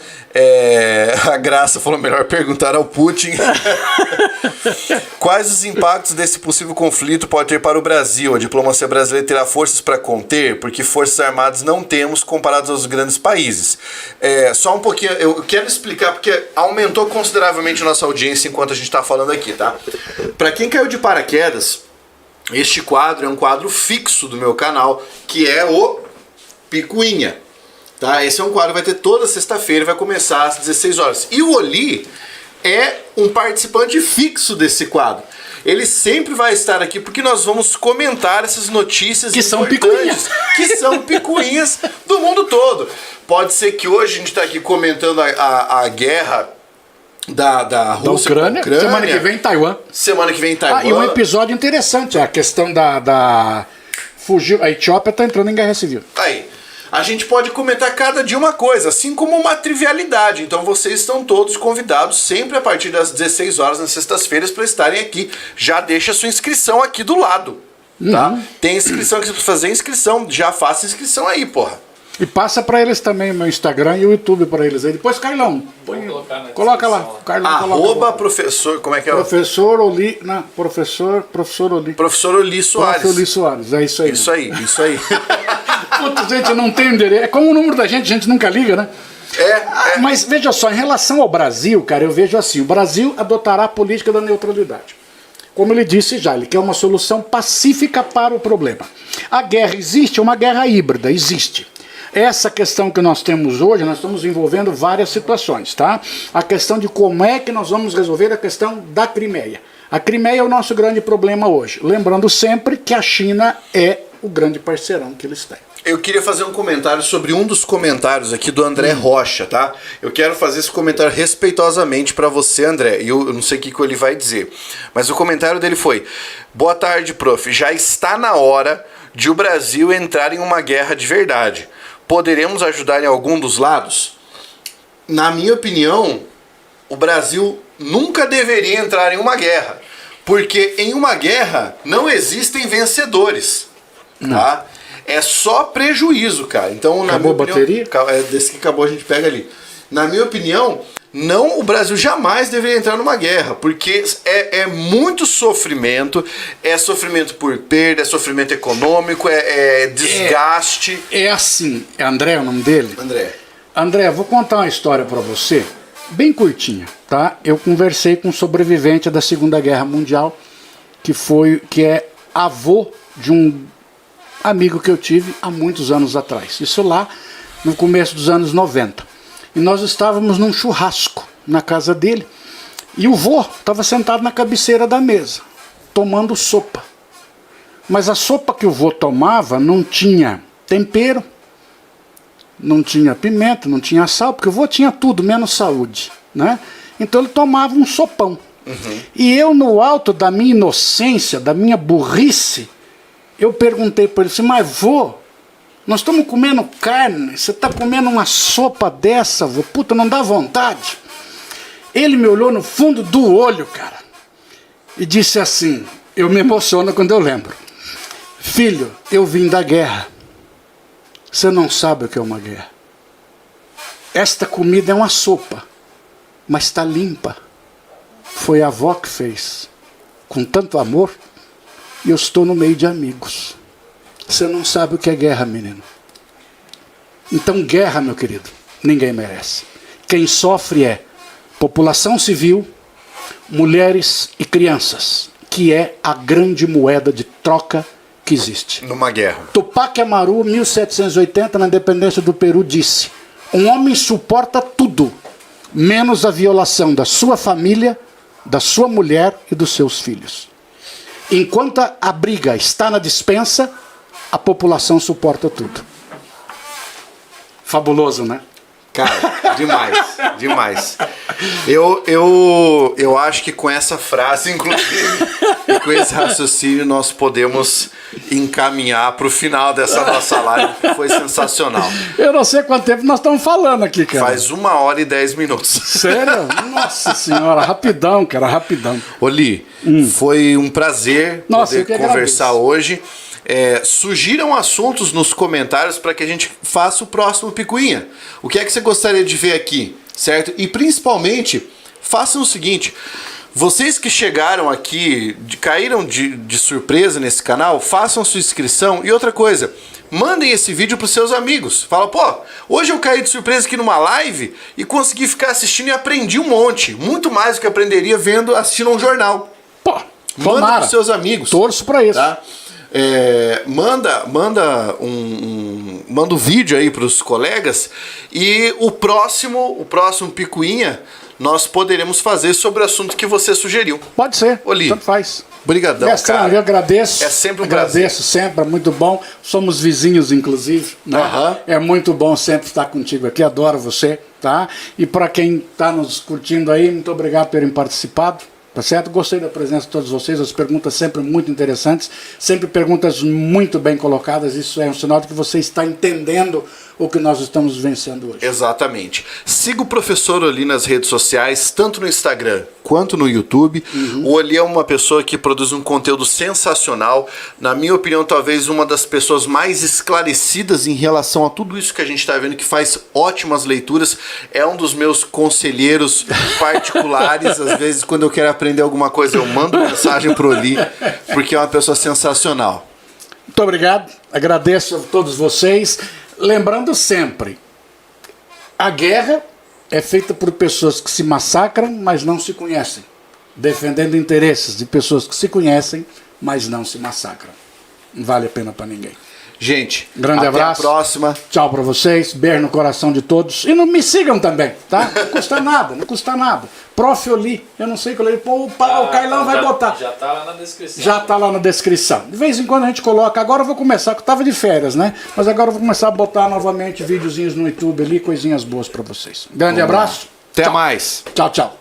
A Graça falou, melhor perguntar ao Putin. Quais os impactos desse possível conflito pode ter para o Brasil? A diplomacia brasileira terá forças para conter? Porque forças armadas não temos comparadas aos grandes países. Só um pouquinho, eu quero explicar porque aumentou consideravelmente a nossa audiência enquanto a gente tá falando aqui, tá? Para quem caiu de paraquedas, este quadro é um quadro fixo do meu canal, que é o Picuinha. Tá? Esse é um quadro que vai ter toda sexta-feira, vai começar às 16 horas. E o Oli é um participante fixo desse quadro. Ele sempre vai estar aqui porque nós vamos comentar essas notícias que são picuinhas. Que são picuinhas do mundo todo. Pode ser que hoje a gente está aqui comentando a guerra da Rússia, Ucrânia. Semana que vem em Taiwan. Semana que vem em Taiwan. E um episódio interessante, a questão fugiu, a Etiópia está entrando em guerra civil. Aí, a gente pode comentar cada dia uma coisa, assim como uma trivialidade. Então vocês estão todos convidados sempre a partir das 16 horas nas sextas-feiras para estarem aqui. Já deixa a sua inscrição aqui do lado, tá? Tem inscrição que você precisa fazer inscrição, já faça inscrição aí, porra. E passa para eles também o meu Instagram e o YouTube para eles aí. Depois, Carlão, coloca lá. Carlão, professor, como é que é? Professor Oli, não, professor Oli. Professor Oli Soares. Professor Oli Soares, é isso aí. Isso aí. Puta, gente, não tem endereço. É como o número da gente, a gente nunca liga, né? Mas veja só, em relação ao Brasil, cara, eu vejo assim, o Brasil adotará a política da neutralidade. Como ele disse já, ele quer uma solução pacífica para o problema. A guerra existe, é uma guerra híbrida, existe. Essa questão que nós temos hoje, nós estamos envolvendo várias situações, tá? A questão de como é que nós vamos resolver a questão da Crimeia. A Crimeia é o nosso grande problema hoje. Lembrando sempre que a China é o grande parceirão que eles têm. Eu queria fazer um comentário sobre um dos comentários aqui do André Rocha, tá? Eu quero fazer esse comentário respeitosamente para você, André, e eu não sei o que ele vai dizer. Mas o comentário dele foi: boa tarde, prof. Já está na hora de o Brasil entrar em uma guerra de verdade. Poderemos ajudar em algum dos lados? Na minha opinião, o Brasil nunca deveria entrar em uma guerra. Porque em uma guerra não existem vencedores. Tá? É só prejuízo, cara. Então, acabou a bateria? Desse que acabou a gente pega ali. Na minha opinião, não, o Brasil jamais deveria entrar numa guerra, porque é muito sofrimento, é sofrimento por perda, é sofrimento econômico, é desgaste. É assim, é André o nome dele? André. André, vou contar uma história para você, bem curtinha, tá? Eu conversei com um sobrevivente da Segunda Guerra Mundial, que é avô de um amigo que eu tive há muitos anos atrás. Isso lá no começo dos anos 90. E nós estávamos num churrasco na casa dele. E o vô estava sentado na cabeceira da mesa, tomando sopa. Mas a sopa que o vô tomava não tinha tempero, não tinha pimenta, não tinha sal, porque o vô tinha tudo, menos saúde, né? Então ele tomava um sopão. E eu, no alto da minha inocência, da minha burrice, eu perguntei para ele assim, mas vô, nós estamos comendo carne, você está comendo uma sopa dessa, vô? Puta, não dá vontade? Ele me olhou no fundo do olho, cara, e disse assim, eu me emociono quando eu lembro, filho, eu vim da guerra, você não sabe o que é uma guerra. Esta comida é uma sopa, mas está limpa. Foi a avó que fez, com tanto amor, e eu estou no meio de amigos. Você não sabe o que é guerra, menino. Então guerra, meu querido, ninguém merece. Quem sofre é população civil, mulheres e crianças, que é a grande moeda de troca que existe. Numa guerra. Tupac Amaru, 1780, na independência do Peru, disse: um homem suporta tudo, menos a violação da sua família, da sua mulher e dos seus filhos. Enquanto a briga está na despensa, a população suporta tudo. Fabuloso, né? Cara, demais, demais. Eu acho que com essa frase, inclusive, e com esse raciocínio, nós podemos encaminhar para o final dessa nossa live, que foi sensacional. Eu não sei quanto tempo nós estamos falando aqui, cara. Faz 1h10 minutos. Sério? Nossa senhora, rapidão, cara, rapidão. Oli, foi um prazer poder conversar hoje. Sugiram assuntos nos comentários para que a gente faça o próximo Picuinha. O que é que você gostaria de ver aqui, certo? E principalmente, façam o seguinte: vocês que chegaram aqui, caíram de surpresa nesse canal, façam sua inscrição. E outra coisa, mandem esse vídeo para os seus amigos. Fala, pô, hoje eu caí de surpresa aqui numa live e consegui ficar assistindo e aprendi um monte. Muito mais do que aprenderia assistindo um jornal. Pô, manda para os seus amigos. Torço para isso. Tá? Manda o vídeo aí para os colegas, e o próximo Picuinha nós poderemos fazer sobre o assunto que você sugeriu. Pode ser, Oli, tanto faz. Obrigadão, cara. Eu agradeço. É sempre um prazer. Agradeço sempre, é muito bom. Somos vizinhos, inclusive. Né? É muito bom sempre estar contigo aqui, adoro você. Tá? E para quem está nos curtindo aí, muito obrigado por terem participado. Tá certo? Gostei da presença de todos vocês, as perguntas sempre muito interessantes, sempre perguntas muito bem colocadas, isso é um sinal de que você está entendendo o que nós estamos vivenciando hoje. Exatamente. Siga o professor Oli nas redes sociais, tanto no Instagram quanto no YouTube. O Oli é uma pessoa que produz um conteúdo sensacional. Na minha opinião, talvez uma das pessoas mais esclarecidas em relação a tudo isso que a gente está vendo, que faz ótimas leituras. É um dos meus conselheiros particulares. Às vezes, quando eu quero aprender alguma coisa, eu mando mensagem pro Oli, porque é uma pessoa sensacional. Muito obrigado. Agradeço a todos vocês. Lembrando sempre, a guerra é feita por pessoas que se massacram, mas não se conhecem, defendendo interesses de pessoas que se conhecem, mas não se massacram. Não vale a pena para ninguém. Gente, grande abraço. Até a próxima. Tchau para vocês, beijo no coração de todos. E não me sigam também, tá? Não custa nada, não custa nada. Prof. Oli, eu não sei o que ele. Pô, o Carlão vai botar. Já tá lá na descrição. Já tá lá na descrição. De vez em quando a gente coloca. Agora eu vou começar, que eu tava de férias, né? Mas agora eu vou começar a botar novamente videozinhos no YouTube ali, coisinhas boas para vocês. Grande abraço. Até mais. Tchau, tchau.